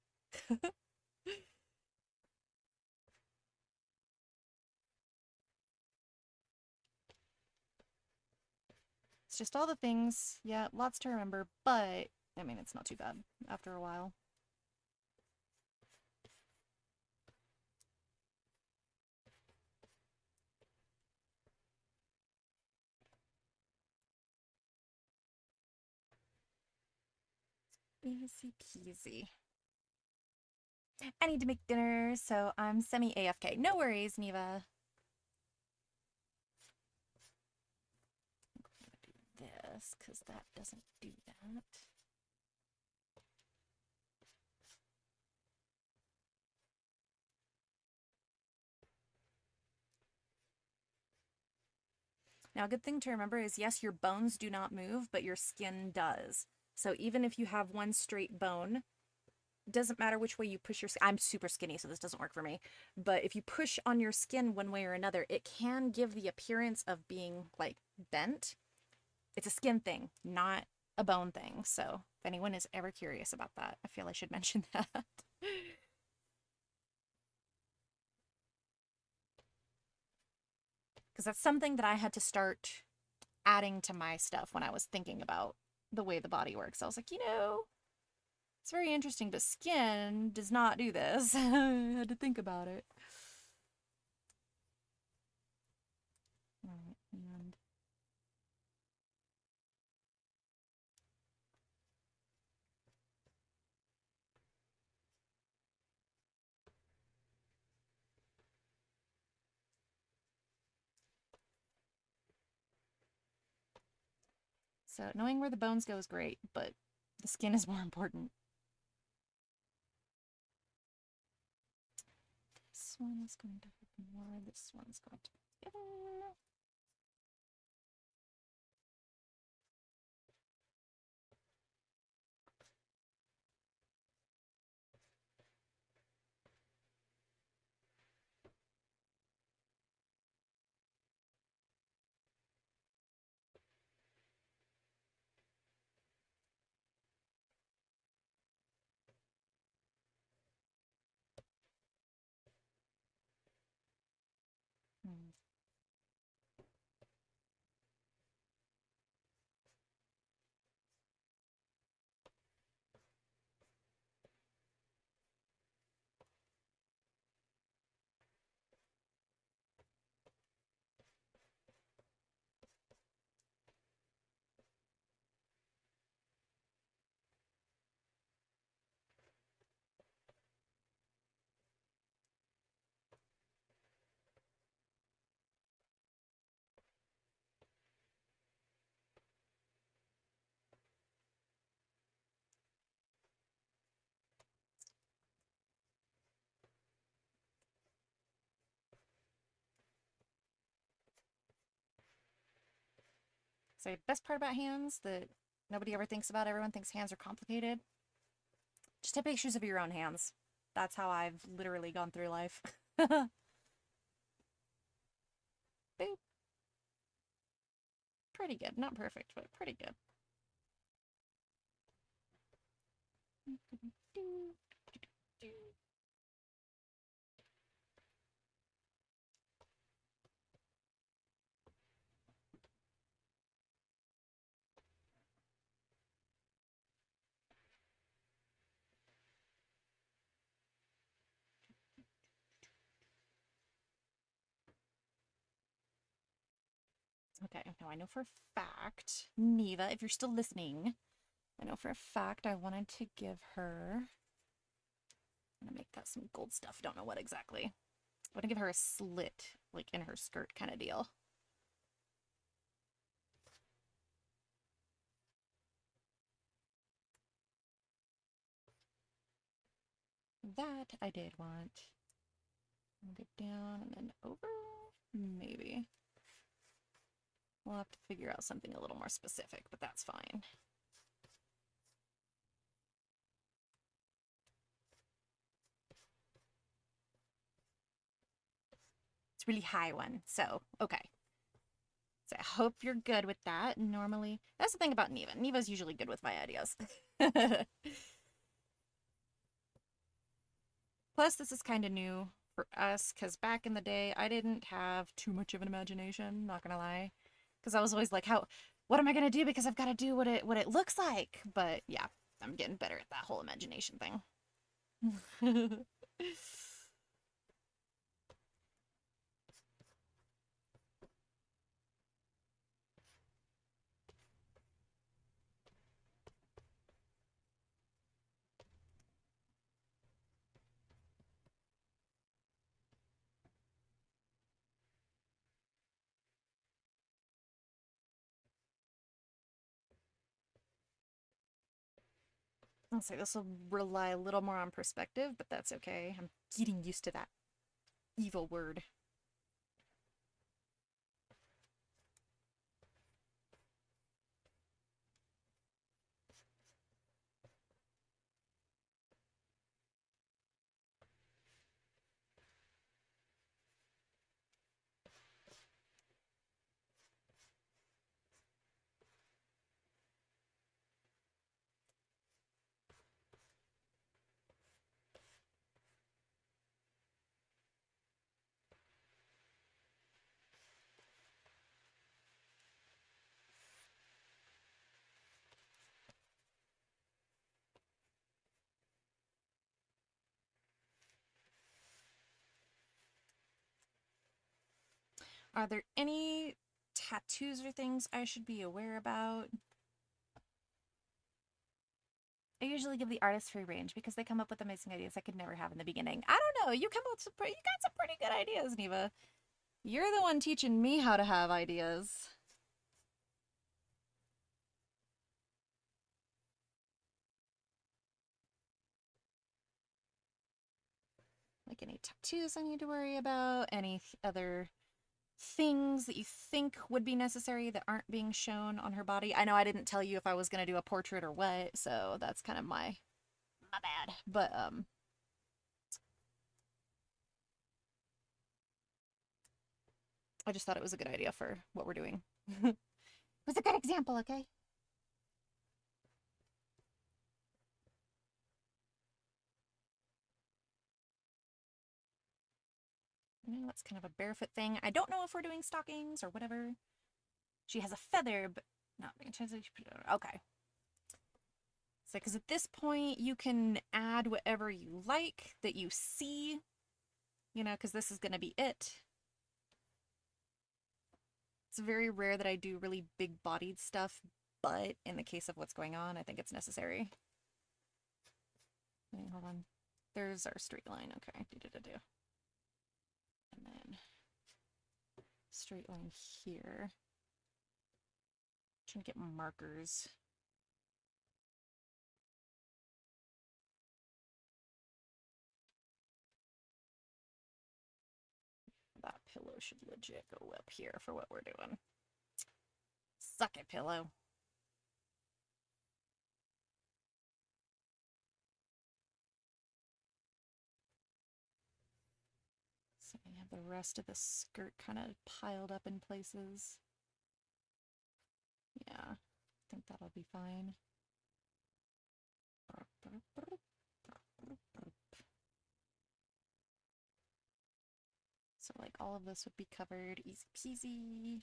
It's just all the things. Yeah, lots to remember, but I mean, it's not too bad after a while. Easy peasy. I need to make dinner, so I'm semi-AFK. No worries, Neva. I'm gonna do this, because that doesn't do that. Now, a good thing to remember is, yes, your bones do not move, but your skin does. So even if you have one straight bone, doesn't matter which way you push your skin. I'm super skinny, so this doesn't work for me. But if you push on your skin one way or another, it can give the appearance of being, like, bent. It's a skin thing, not a bone thing. So if anyone is ever curious about that, I feel I should mention that. Because that's something that I had to start adding to my stuff when I was thinking about the way the body works. I was like, you know, it's very interesting, but skin does not do this. I had to think about it. Right, and so knowing where the bones go is great, but the skin is more important. This one is going to have more. This one's going to be given. Hmm. So, best part about hands that nobody ever thinks about, everyone thinks hands are complicated. Just take pictures of your own hands. That's how I've literally gone through life. Boop. Pretty good. Not perfect, but pretty good. Okay, now I know for a fact, Neva, if you're still listening, I know for a fact I wanted to give her, I'm gonna make that some gold stuff, don't know what exactly. I want to give her a slit, like in her skirt kind of deal. That I did want. I'll go down and then over, maybe. We'll have to figure out something a little more specific, but that's fine. It's a really high one, so okay. So I hope you're good with that. Normally, that's the thing about Neva. Neva's usually good with my ideas. Plus, this is kind of new for us, because back in the day, I didn't have too much of an imagination, not gonna lie. Because I was always like, what am I gonna do? Because I've got to do what it looks like. But yeah, I'm getting better at that whole imagination thing. I'll say this will rely a little more on perspective, but that's okay. I'm getting used to that evil word. Are there any tattoos or things I should be aware about? I usually give the artist free range because they come up with amazing ideas I could never have in the beginning. I don't know. You got some pretty good ideas, Neva. You're the one teaching me how to have ideas. Like any tattoos I need to worry about, any other things that you think would be necessary that aren't being shown on her body. I know I didn't tell you if I was going to do a portrait or what, so that's kind of my bad. But I just thought it was a good idea for what we're doing. It was a good example, okay? I know it's kind of a barefoot thing. I don't know if we're doing stockings or whatever. She has a feather, but not being translated. Okay. So, because at this point, you can add whatever you like that you see, you know, because this is going to be it. It's very rare that I do really big bodied stuff, but in the case of what's going on, I think it's necessary. Wait, hold on. There's our straight line. Okay. Do-do-do-do. And then straight line here. Trying to get markers. That pillow should legit go up here for what we're doing. Suck it, pillow. So we have the rest of the skirt kind of piled up in places. Yeah, I think that'll be fine. So like all of this would be covered, easy peasy.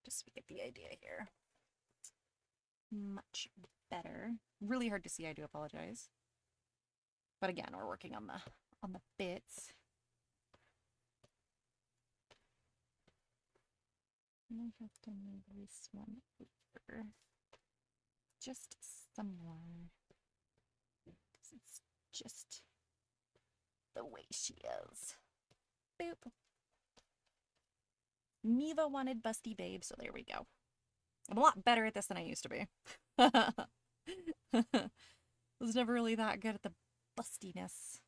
Just so we get the idea here. Much better. Really hard to see, I do apologize. But again, we're working on the bits. And I have to move this one over. Just some more. It's just the way she is. Boop. Neva wanted busty babe, so there we go. I'm a lot better at this than I used to be. Was never really that good at the bustiness.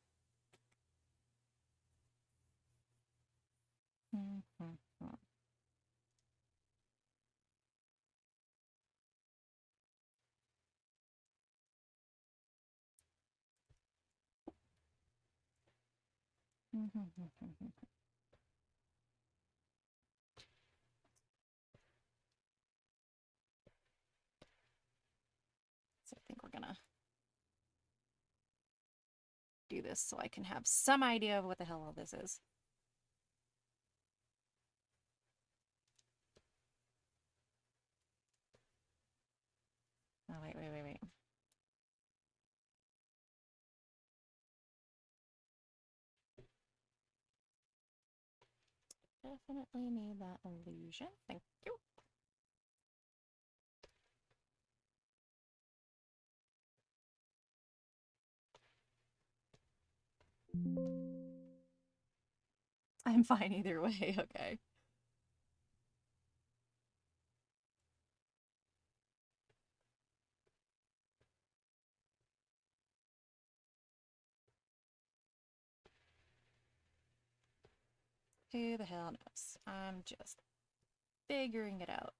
So I think we're gonna do this so I can have some idea of what the hell all this is. Oh, wait. Definitely need that illusion. Thank you. I'm fine either way, okay. Who the hell knows? I'm just figuring it out.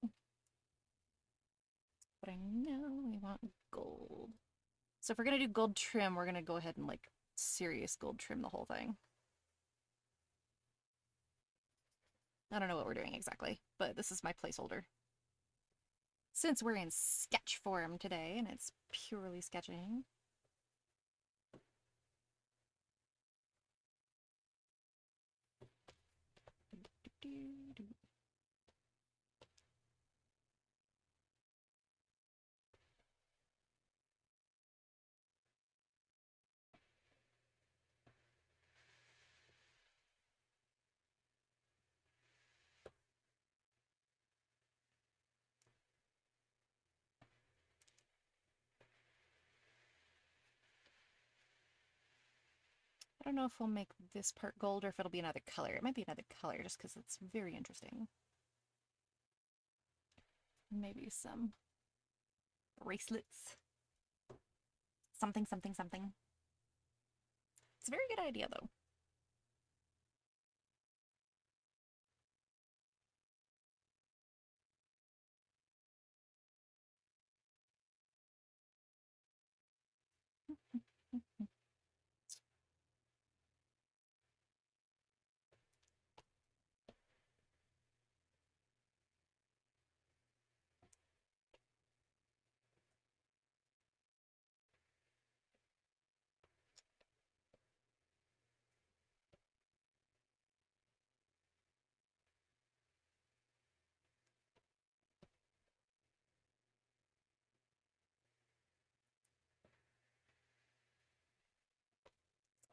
But I know we want gold. So if we're gonna do gold trim, we're gonna go ahead and like serious gold trim the whole thing. I don't know what we're doing exactly, but this is my placeholder. Since we're in sketch form today and it's purely sketching. I don't know if we'll make this part gold or if it'll be another color. It might be another color just because it's very interesting. Maybe some bracelets. Something. It's a very good idea though.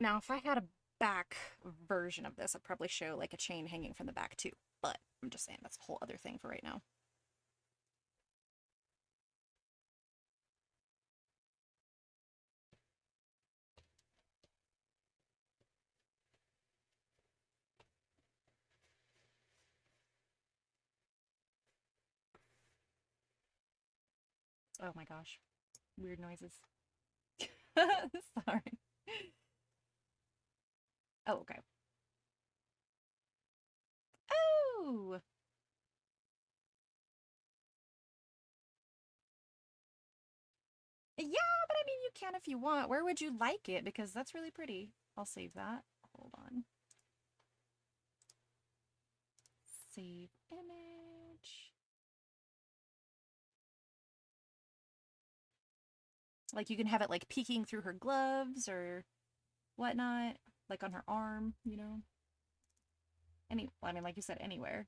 Now, if I had a back version of this, I'd probably show like a chain hanging from the back too. But I'm just saying that's a whole other thing for right now. Oh my gosh. Weird noises. Sorry. Oh, okay. Oh! Yeah, but I mean, you can if you want. Where would you like it? Because that's really pretty. I'll save that. Hold on. Save image. Like, you can have it, like, peeking through her gloves or whatnot. Like, on her arm, you know? Well, I mean, like you said, anywhere.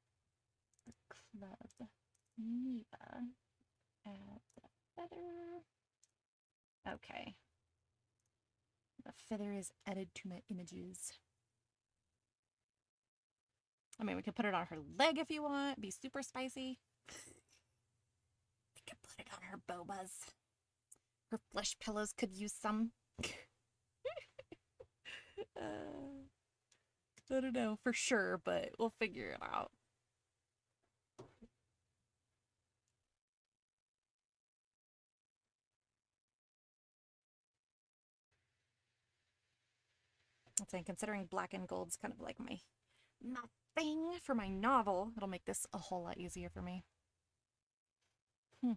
Club. Neva. Add the feather. Okay. The feather is added to my images. I mean, we could put it on her leg if you want. Be super spicy. We could put it on her bobas. Her flesh pillows could use some. I don't know for sure, but we'll figure it out. I'm saying, considering black and gold's kind of like my thing for my novel, it'll make this a whole lot easier for me. Yeah.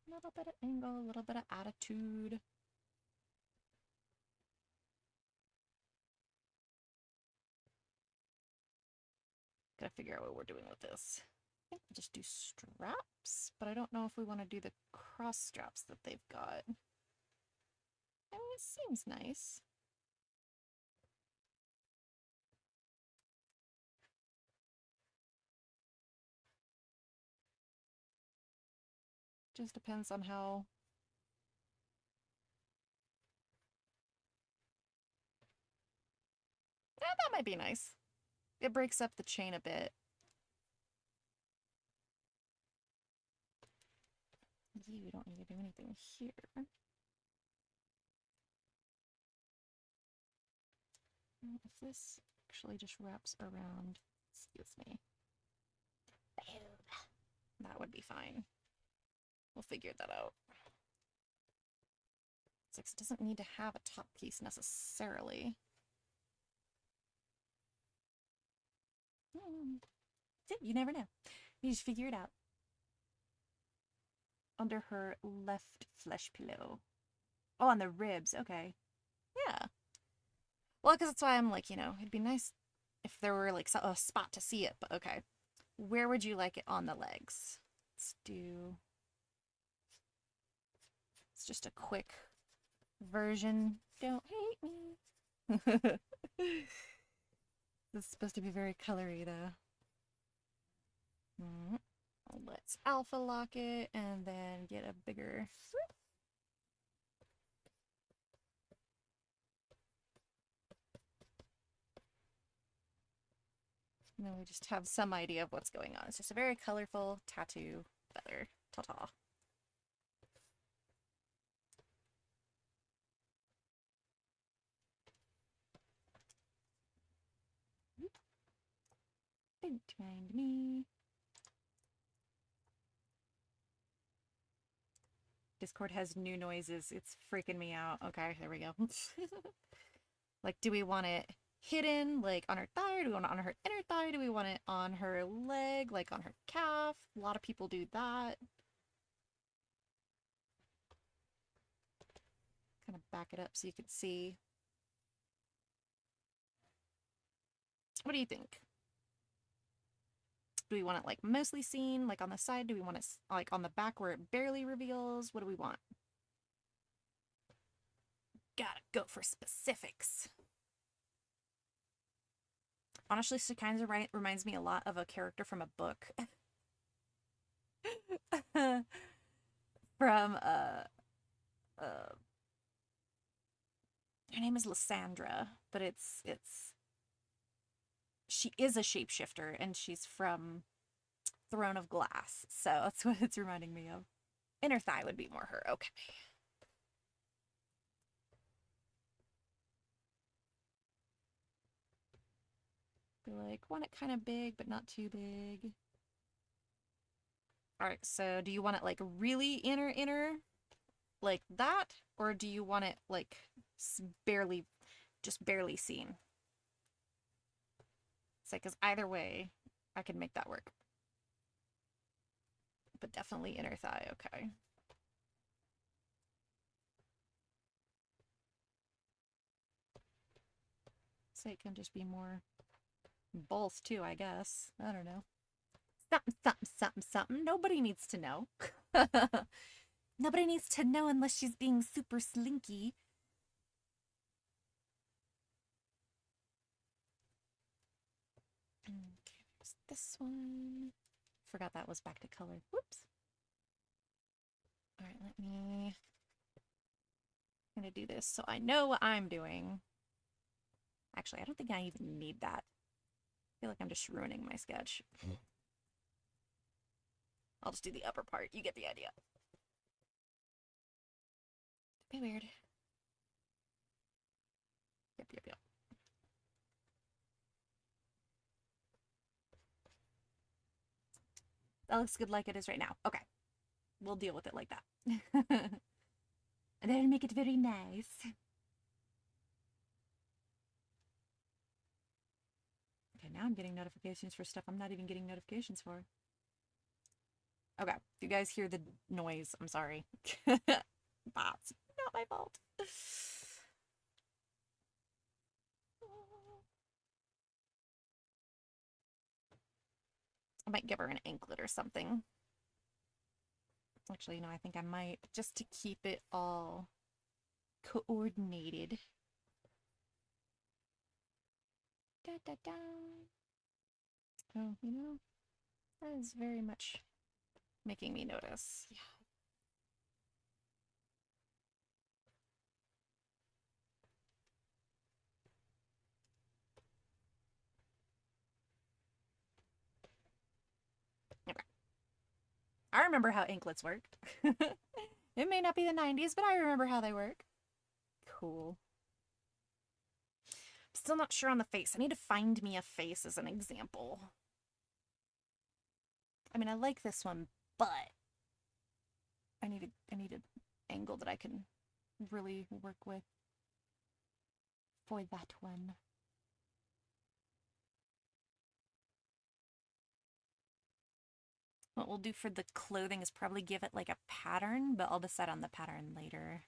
A little bit of angle, a little bit of attitude. Gotta figure out what we're doing with this. I think we'll just do straps, but I don't know if we want to do the cross straps that they've got. I mean, it seems nice. Just depends on how... Yeah, that might be nice. It breaks up the chain a bit. You don't need to do anything here. If this actually just wraps around, excuse me, that would be fine. We'll figure that out. It doesn't need to have a top piece necessarily. You never know. You just figure it out. Under her left flesh pillow. Oh, on the ribs. Okay. Yeah. Well, because that's why I'm like, you know, it'd be nice if there were like a spot to see it, but okay. Where would you like it on the legs? Let's do... It's just a quick version. Don't hate me. This is supposed to be very colory, though. Let's alpha lock it and then get a bigger... And then we just have some idea of what's going on. It's just a very colorful tattoo feather. Ta-ta. Don't mind me. Discord has new noises. It's freaking me out. Okay, there we go. Like, do we want it hidden, like on her thigh? Or do we want it on her inner thigh? Do we want it on her leg, like on her calf? A lot of people do that. Kind of back it up so you can see. What do you think? Do we want it like mostly seen, like on the side? Do we want it like on the back where it barely reveals? What do we want? Gotta go for specifics. Honestly, she kind of reminds me a lot of a character from a book. From, her name is Lysandra, but she is a shapeshifter, and she's from Throne of Glass, so that's what it's reminding me of. Inner thigh would be more her, okay. Feel like, want it kind of big, but not too big. Alright, so do you want it like really inner, like that? Or do you want it like just barely seen? It's like, because either way, I can make that work. But definitely inner thigh, okay. So it can just be more both too, I guess. I don't know. Something, something, something, something. Nobody needs to know. Nobody needs to know unless she's being super slinky. Okay, there's this one. Forgot that was back to color. Whoops. All right, I'm gonna do this so I know what I'm doing. Actually, I don't think I even need that. I feel like I'm just ruining my sketch. I'll just do the upper part. You get the idea. Be weird. Yep. That looks good like it is right now. Okay. We'll deal with it like that. And then make it very nice. Okay, now I'm getting notifications for stuff I'm not even getting notifications for. Okay, if you guys hear the noise, I'm sorry. Bots, not my fault. I might give her an anklet or something. Actually, I think I might, just to keep it all coordinated. Da, da, da. Oh, that is very much making me notice. Yeah. Okay. I remember how anklets worked. It may not be the 90s, but I remember how they work. Cool. Still not sure on the face. I need to find me a face as an example. I mean, I like this one, but I need an angle that I can really work with for that one. What we'll do for the clothing is probably give it like a pattern, but I'll decide on the pattern later.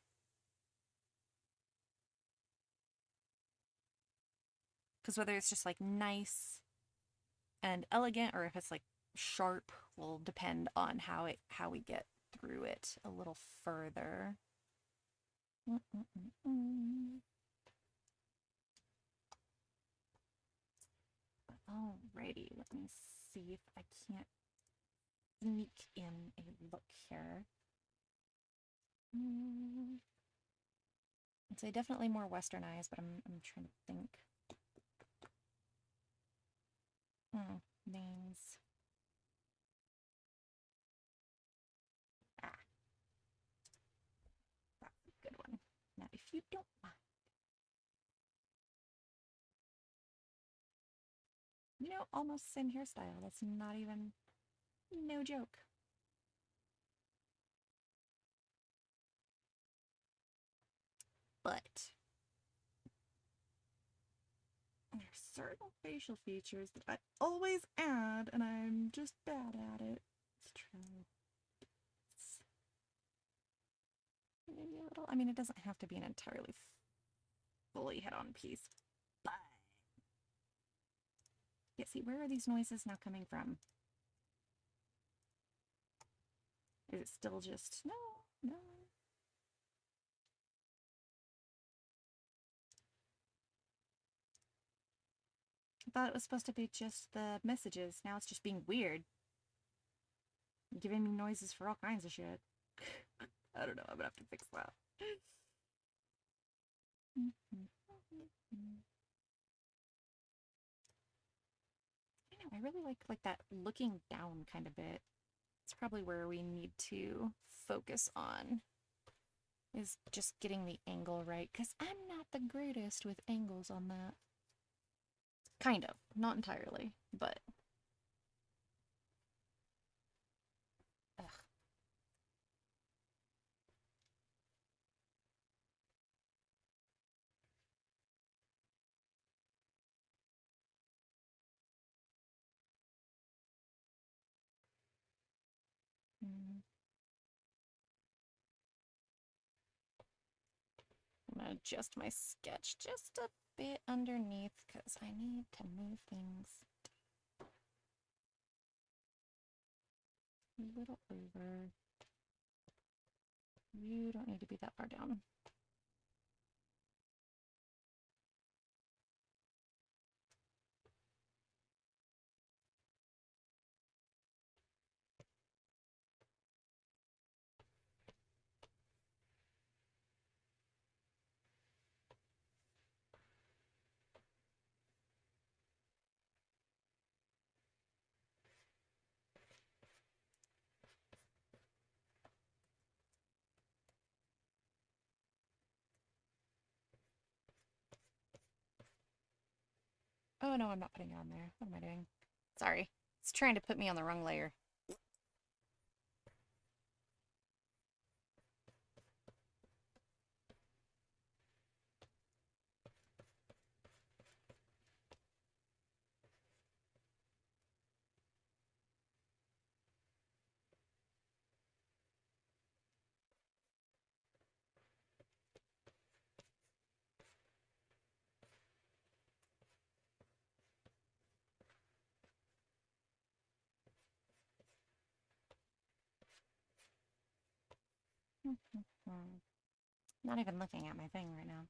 Because whether it's just like nice and elegant or if it's like sharp will depend on how we get through it a little further. Alrighty, let me see if I can't sneak in a look here. I'd say definitely more westernized, but I'm trying to think. Names. That's a good one. Now, if you don't mind. Almost same hairstyle. That's not even, no joke. But there's certain facial features that I always add, and I'm just bad at it. Let's try this. Maybe a little. I mean, it doesn't have to be an entirely fully head-on piece, but yeah. See, where are these noises now coming from? Is it still just no? I thought it was supposed to be just the messages. Now it's just being weird. Giving me noises for all kinds of shit. I don't know. I'm gonna have to fix that. I really like that looking down kind of bit. It's probably where we need to focus on, is just getting the angle right, because I'm not the greatest with angles on that. Kind of. Not entirely, but... Ugh. I'm gonna adjust my sketch just a bit underneath because I need to move things a little over. You don't need to be that far down. Oh no, I'm not putting it on there. What am I doing? Sorry. It's trying to put me on the wrong layer. Not even looking at my thing right now.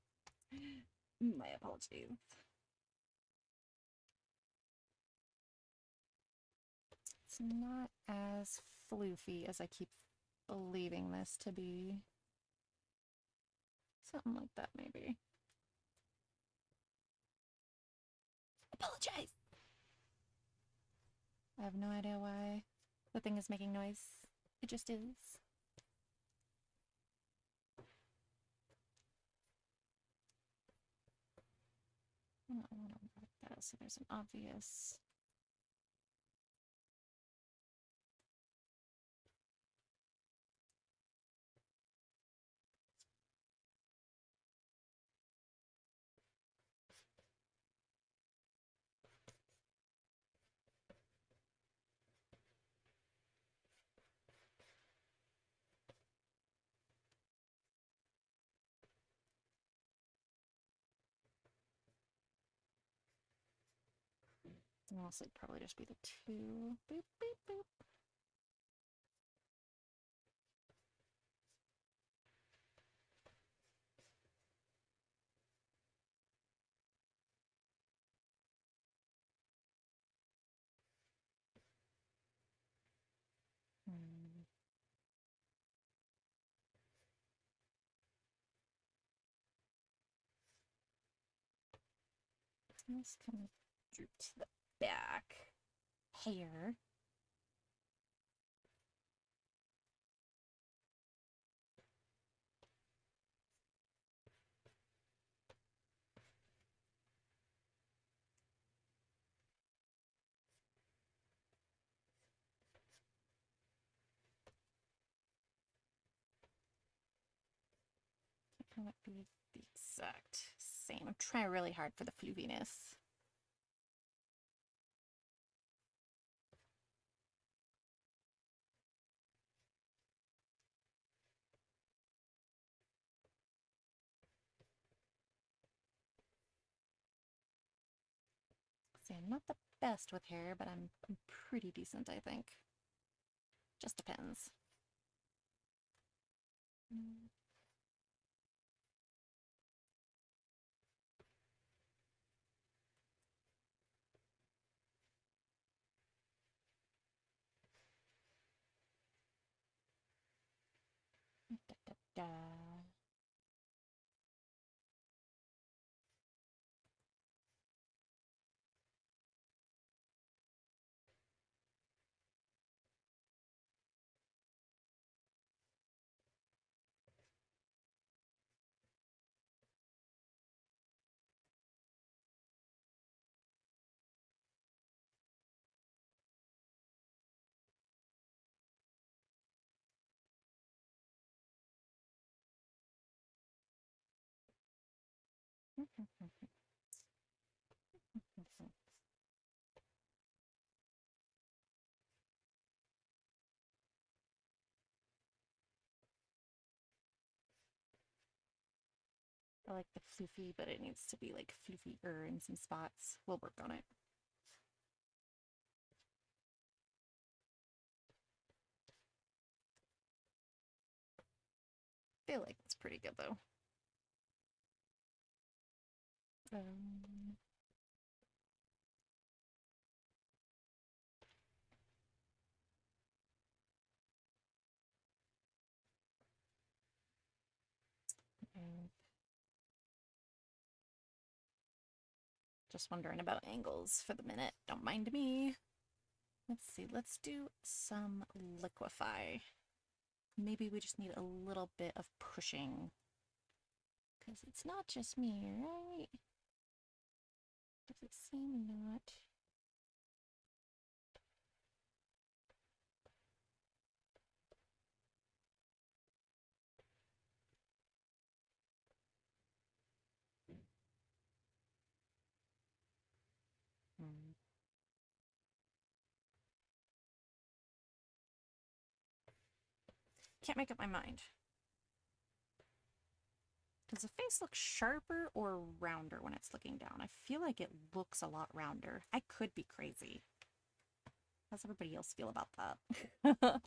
My apologies. It's not as floofy as I keep believing this to be. Something like that, maybe. Apologize! I have no idea why the thing is making noise. It just is. I don't want to mark that so there's an obvious. Also, it'd probably just be the two. Boop, boop, boop. This kind of droop to the back. Hair. It might be the exact same. I'm trying really hard for the floofiness. See, I'm not the best with hair, but I'm pretty decent, I think. Just depends. Da, da, da. I like the floofy, but it needs to be like floofier in some spots. We'll work on it. feel like that's pretty good though. Just wondering about angles for the minute. Don't mind me. Let's see. Let's do some liquefy. Maybe we just need a little bit of pushing. Because it's not just me, right? Does it seem not? Can't make up my mind. Does the face look sharper or rounder when it's looking down? I feel like it looks a lot rounder. I could be crazy. How does everybody else feel about that? But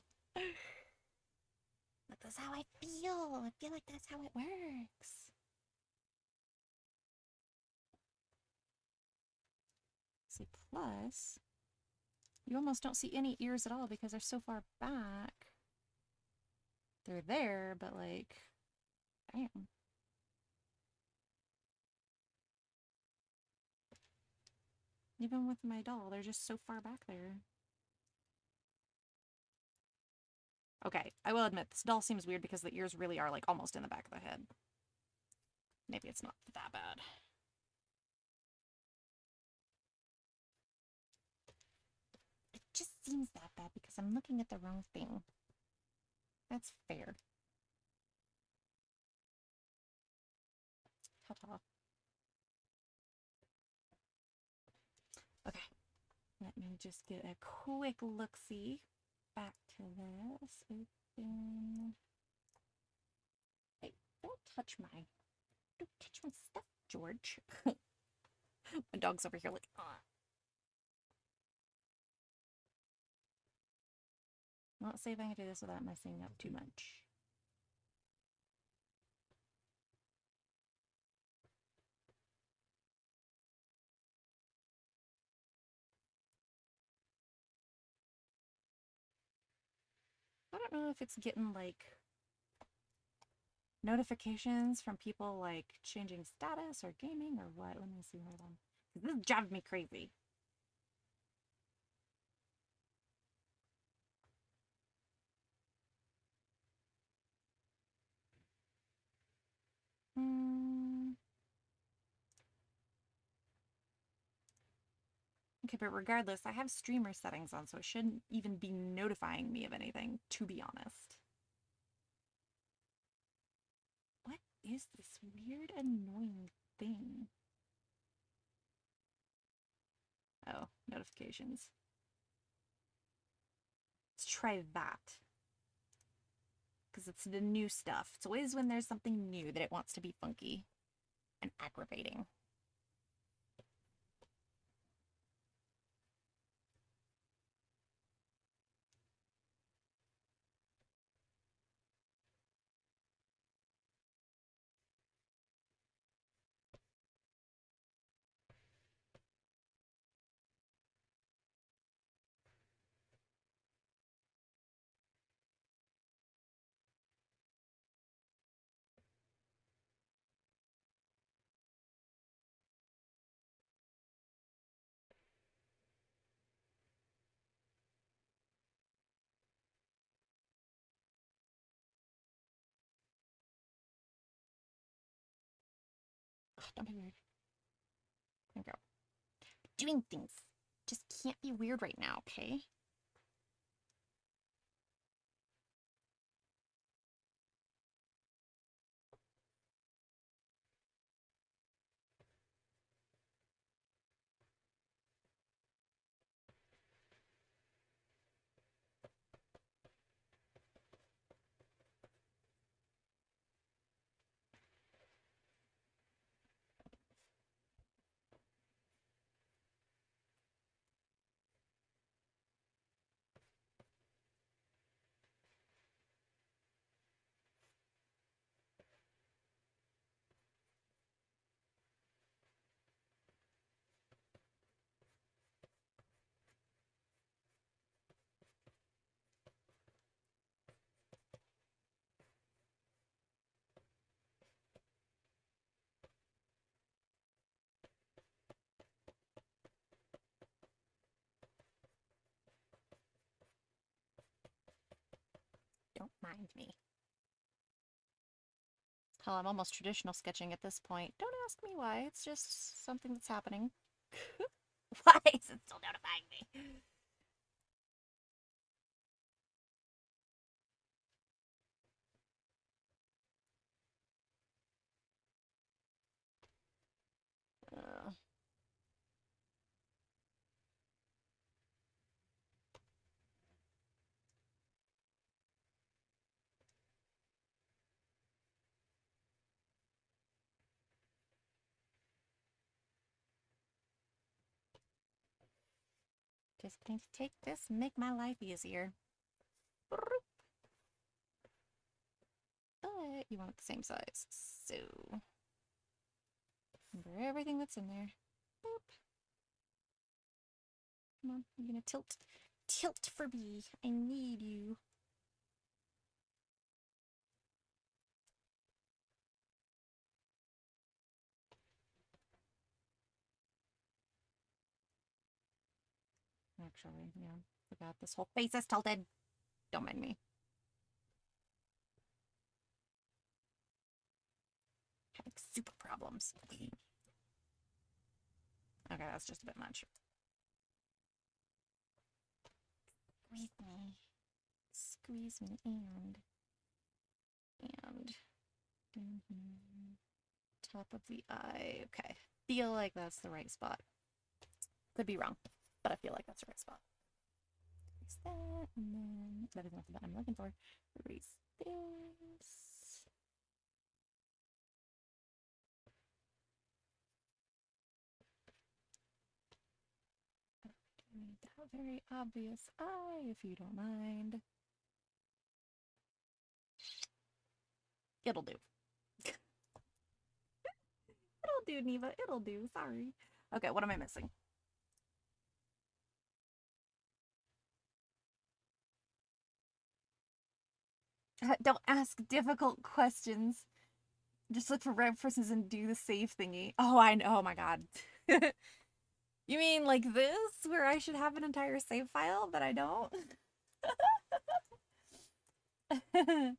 that's how I feel. I feel like that's how it works. See, plus, you almost don't see any ears at all because they're so far back. They're there, but like, damn. Even with my doll, they're just so far back there. Okay, I will admit, this doll seems weird because the ears really are like almost in the back of the head. Maybe it's not that bad. It just seems that bad because I'm looking at the wrong thing. That's fair. Ta-ta. Okay, let me just get a quick look-see. Back to this. Open. Hey, don't touch my stuff, George. My dog's over here like, ah. Let's see if I can do this without messing up too much. I don't know if it's getting like notifications from people like changing status or gaming or what. Let me see, hold on. This drives me crazy. Okay, but regardless, I have streamer settings on, so it shouldn't even be notifying me of anything, to be honest. What is this weird, annoying thing? Oh, notifications. Let's try that. Because it's the new stuff. It's always when there's something new that it wants to be funky and aggravating. Ugh, don't be weird. There we go. Doing things. Just can't be weird right now, okay? Don't mind me. Hell, I'm almost traditional sketching at this point. Don't ask me why. It's just something that's happening. Why is it still notifying me? Uh, just going to take this and make my life easier. But you want it the same size. So, remember everything that's in there. Boop. Come on, I'm gonna tilt. Tilt for me. I need you. Actually, yeah. Forgot this whole face is tilted. Don't mind me. Having super problems. Okay, that's just a bit much. Squeeze me. Squeeze me and down here. Top of the eye. Okay. Feel like that's the right spot. Could be wrong, but I feel like that's the right spot. Erase that, and then that is not the button I'm looking for. Erase this. That very obvious eye, if you don't mind. It'll do. It'll do, Neva. It'll do. Sorry. Okay, what am I missing? Don't ask difficult questions. Just look for references and do the save thingy. Oh, I know. Oh my god. You mean like this, where I should have an entire save file, but I don't? Oh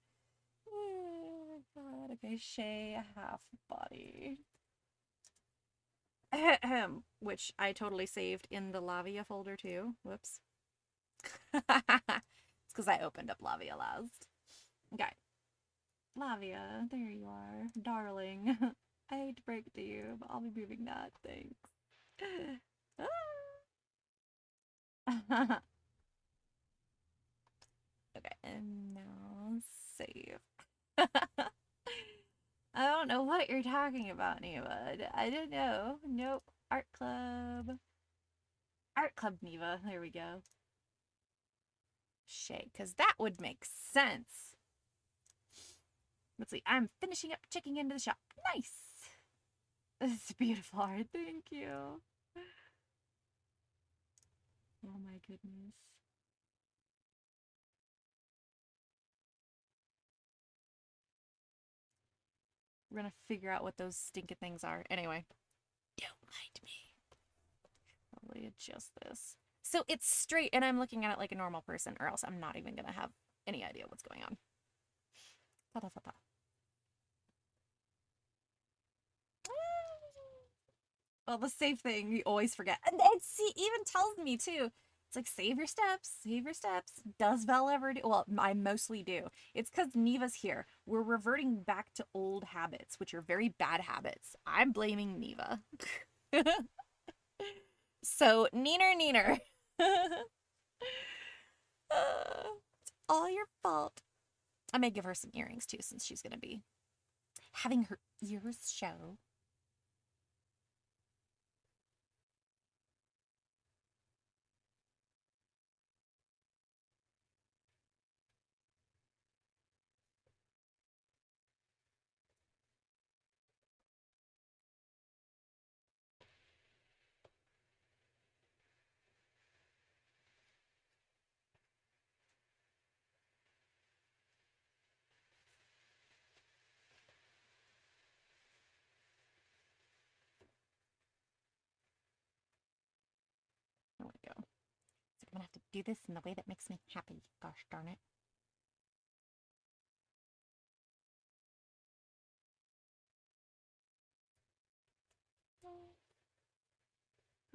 god. Okay, Shay half body. Which I totally saved in the Lavia folder too. Whoops. It's because I opened up Lavia last. Okay. Lavia, there you are. Darling. I hate to break it to you, but I'll be moving that. Thanks. Okay, and now save. I don't know what you're talking about, Neva. I don't know. Nope. Art Club. Art Club, Neva. There we go. Shay, because that would make sense. Let's see. I'm finishing up checking into the shop. Nice. This is beautiful art. Thank you. Oh my goodness. We're gonna figure out what those stinking things are. Anyway. Don't mind me. Probably adjust this. So it's straight and I'm looking at it like a normal person, or else I'm not even gonna have any idea what's going on. Ta -ta -ta -ta. Well, the save thing, you always forget. And it even tells me too. It's like, save your steps, save your steps. Does Vel ever do? Well, I mostly do. It's because Neva's here. We're reverting back to old habits, which are very bad habits. I'm blaming Neva. So, neener. It's all your fault. I may give her some earrings too, since she's going to be having her ears show. There we go. So I'm gonna have to do this in the way that makes me happy. Gosh darn it.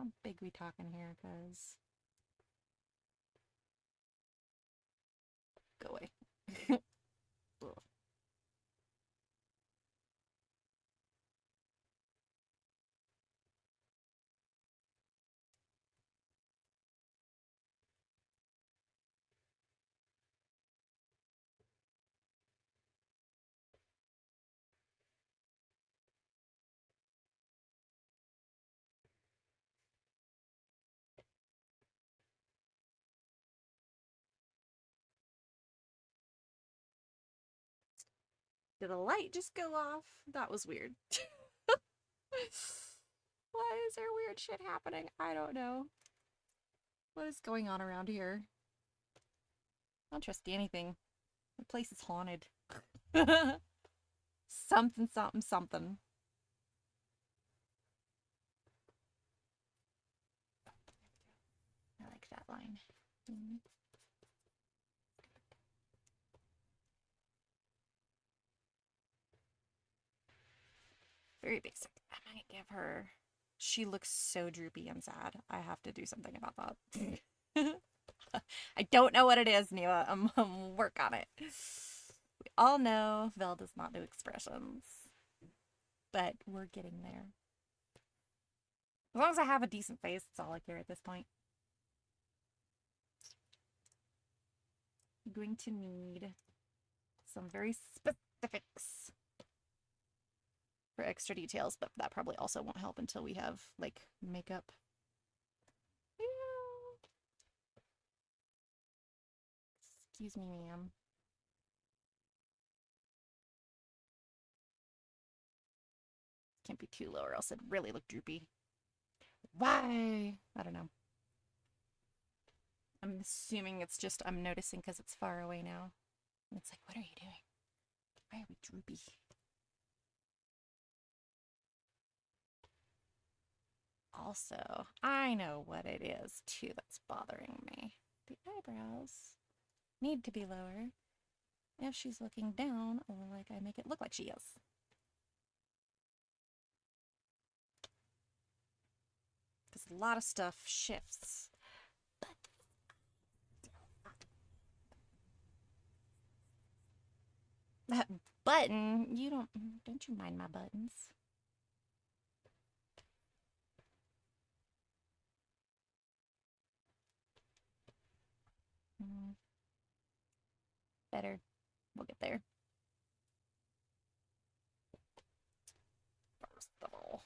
How big we talking here, cause go away. Ugh. Did the light just go off? That was weird. Why is there weird shit happening? I don't know. What is going on around here? I don't trust anything. The place is haunted. Something, something, something. I like that line. Very basic. I might give her... She looks so droopy and sad. I have to do something about that. I don't know what it is, Newa. I'm work on it. We all know Vel does not do expressions. But we're getting there. As long as I have a decent face, that's all I care at this point. I'm going to need some very specifics for extra details, but that probably also won't help until we have, like, makeup. Excuse me, ma'am. Can't be too low or else it'd really look droopy. Why? I don't know. I'm assuming it's just I'm noticing because it's far away now. And it's like, what are you doing? Why are we droopy? Also, I know what it is, too, that's bothering me. The eyebrows need to be lower. If she's looking down, or like I make it look like she is. Because a lot of stuff shifts. That button, don't you mind my buttons? Better. We'll get there. First of all.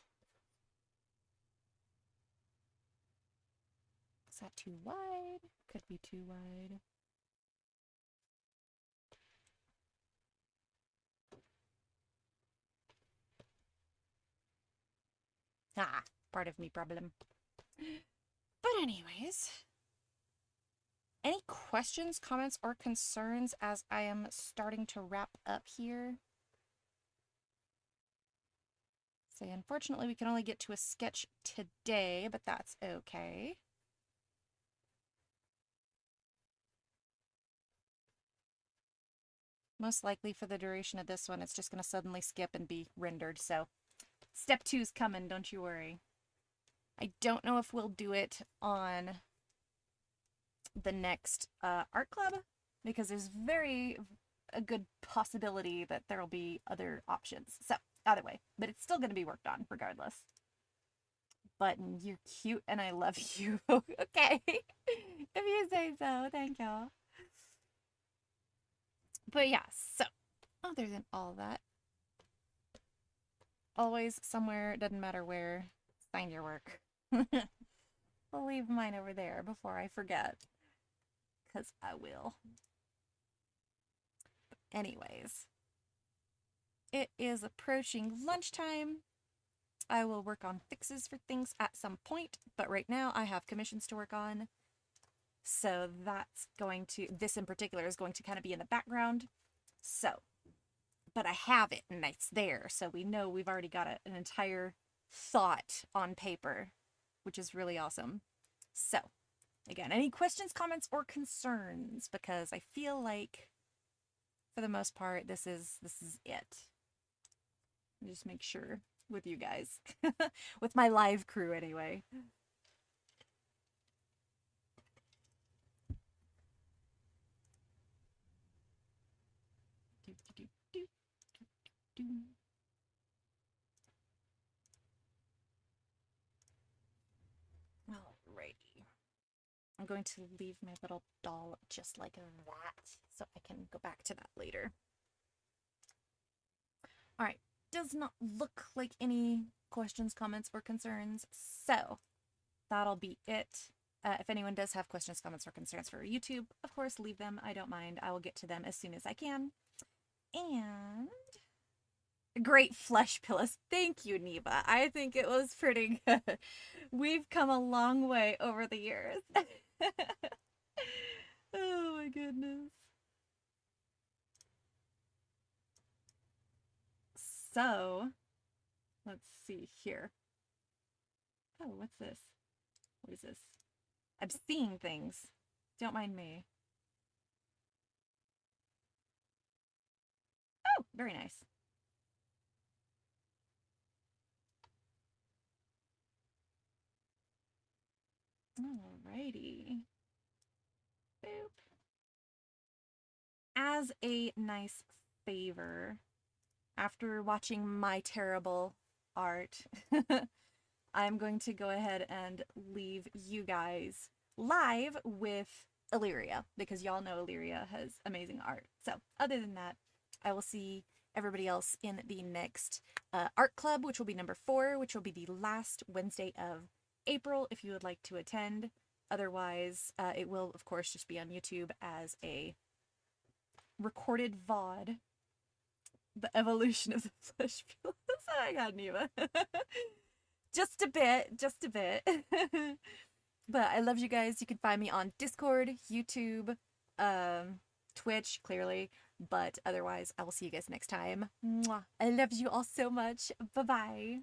Is that too wide? Could be too wide. Ah, part of me problem. But anyways, any questions, comments, or concerns as I am starting to wrap up here? So unfortunately, we can only get to a sketch today, but that's okay. Most likely for the duration of this one, it's just going to suddenly skip and be rendered. So step 2's coming, don't you worry. I don't know if we'll do it on the next art club, because there's a good possibility that there'll be other options. So either way, but it's still going to be worked on regardless. Button, you're cute and I love you. Okay. If you say so, thank you. But yeah, so other than all that, always somewhere, doesn't matter where, sign your work. I'll leave mine over there before I forget, because I will. But anyways, it is approaching lunchtime. I will work on fixes for things at some point, but right now I have commissions to work on. So this in particular is going to kind of be in the background. So, but I have it and it's there. So we know we've already got an entire thought on paper, which is really awesome. So, again, any questions, comments, or concerns? Because I feel like, for the most part, this is it. Just make sure with you guys, with my live crew anyway. Alrighty. I'm going to leave my little doll just like that so I can go back to that later. Alright, does not look like any questions, comments, or concerns, so that'll be it. If anyone does have questions, comments, or concerns for YouTube, of course, leave them. I don't mind. I will get to them as soon as I can. And great flesh pillows. Thank you, Neva. I think it was pretty good. We've come a long way over the years. Oh my goodness. So, let's see here. Oh, what's this? What is this? I'm seeing things. Don't mind me. Oh, very nice. Alrighty. Boop. As a nice favor, after watching my terrible art, I'm going to go ahead and leave you guys live with Illyria, because y'all know Illyria has amazing art. So other than that, I will see everybody else in the next art club, which will be number 4, which will be the last Wednesday of April if you would like to attend. Otherwise, it will, of course, just be on YouTube as a recorded VOD. The evolution of the flesh pillows. Oh my god, Neva. Just a bit, just a bit. But I love you guys. You can find me on Discord, YouTube, Twitch, clearly. But otherwise, I will see you guys next time. Mwah. I love you all so much. Bye-bye.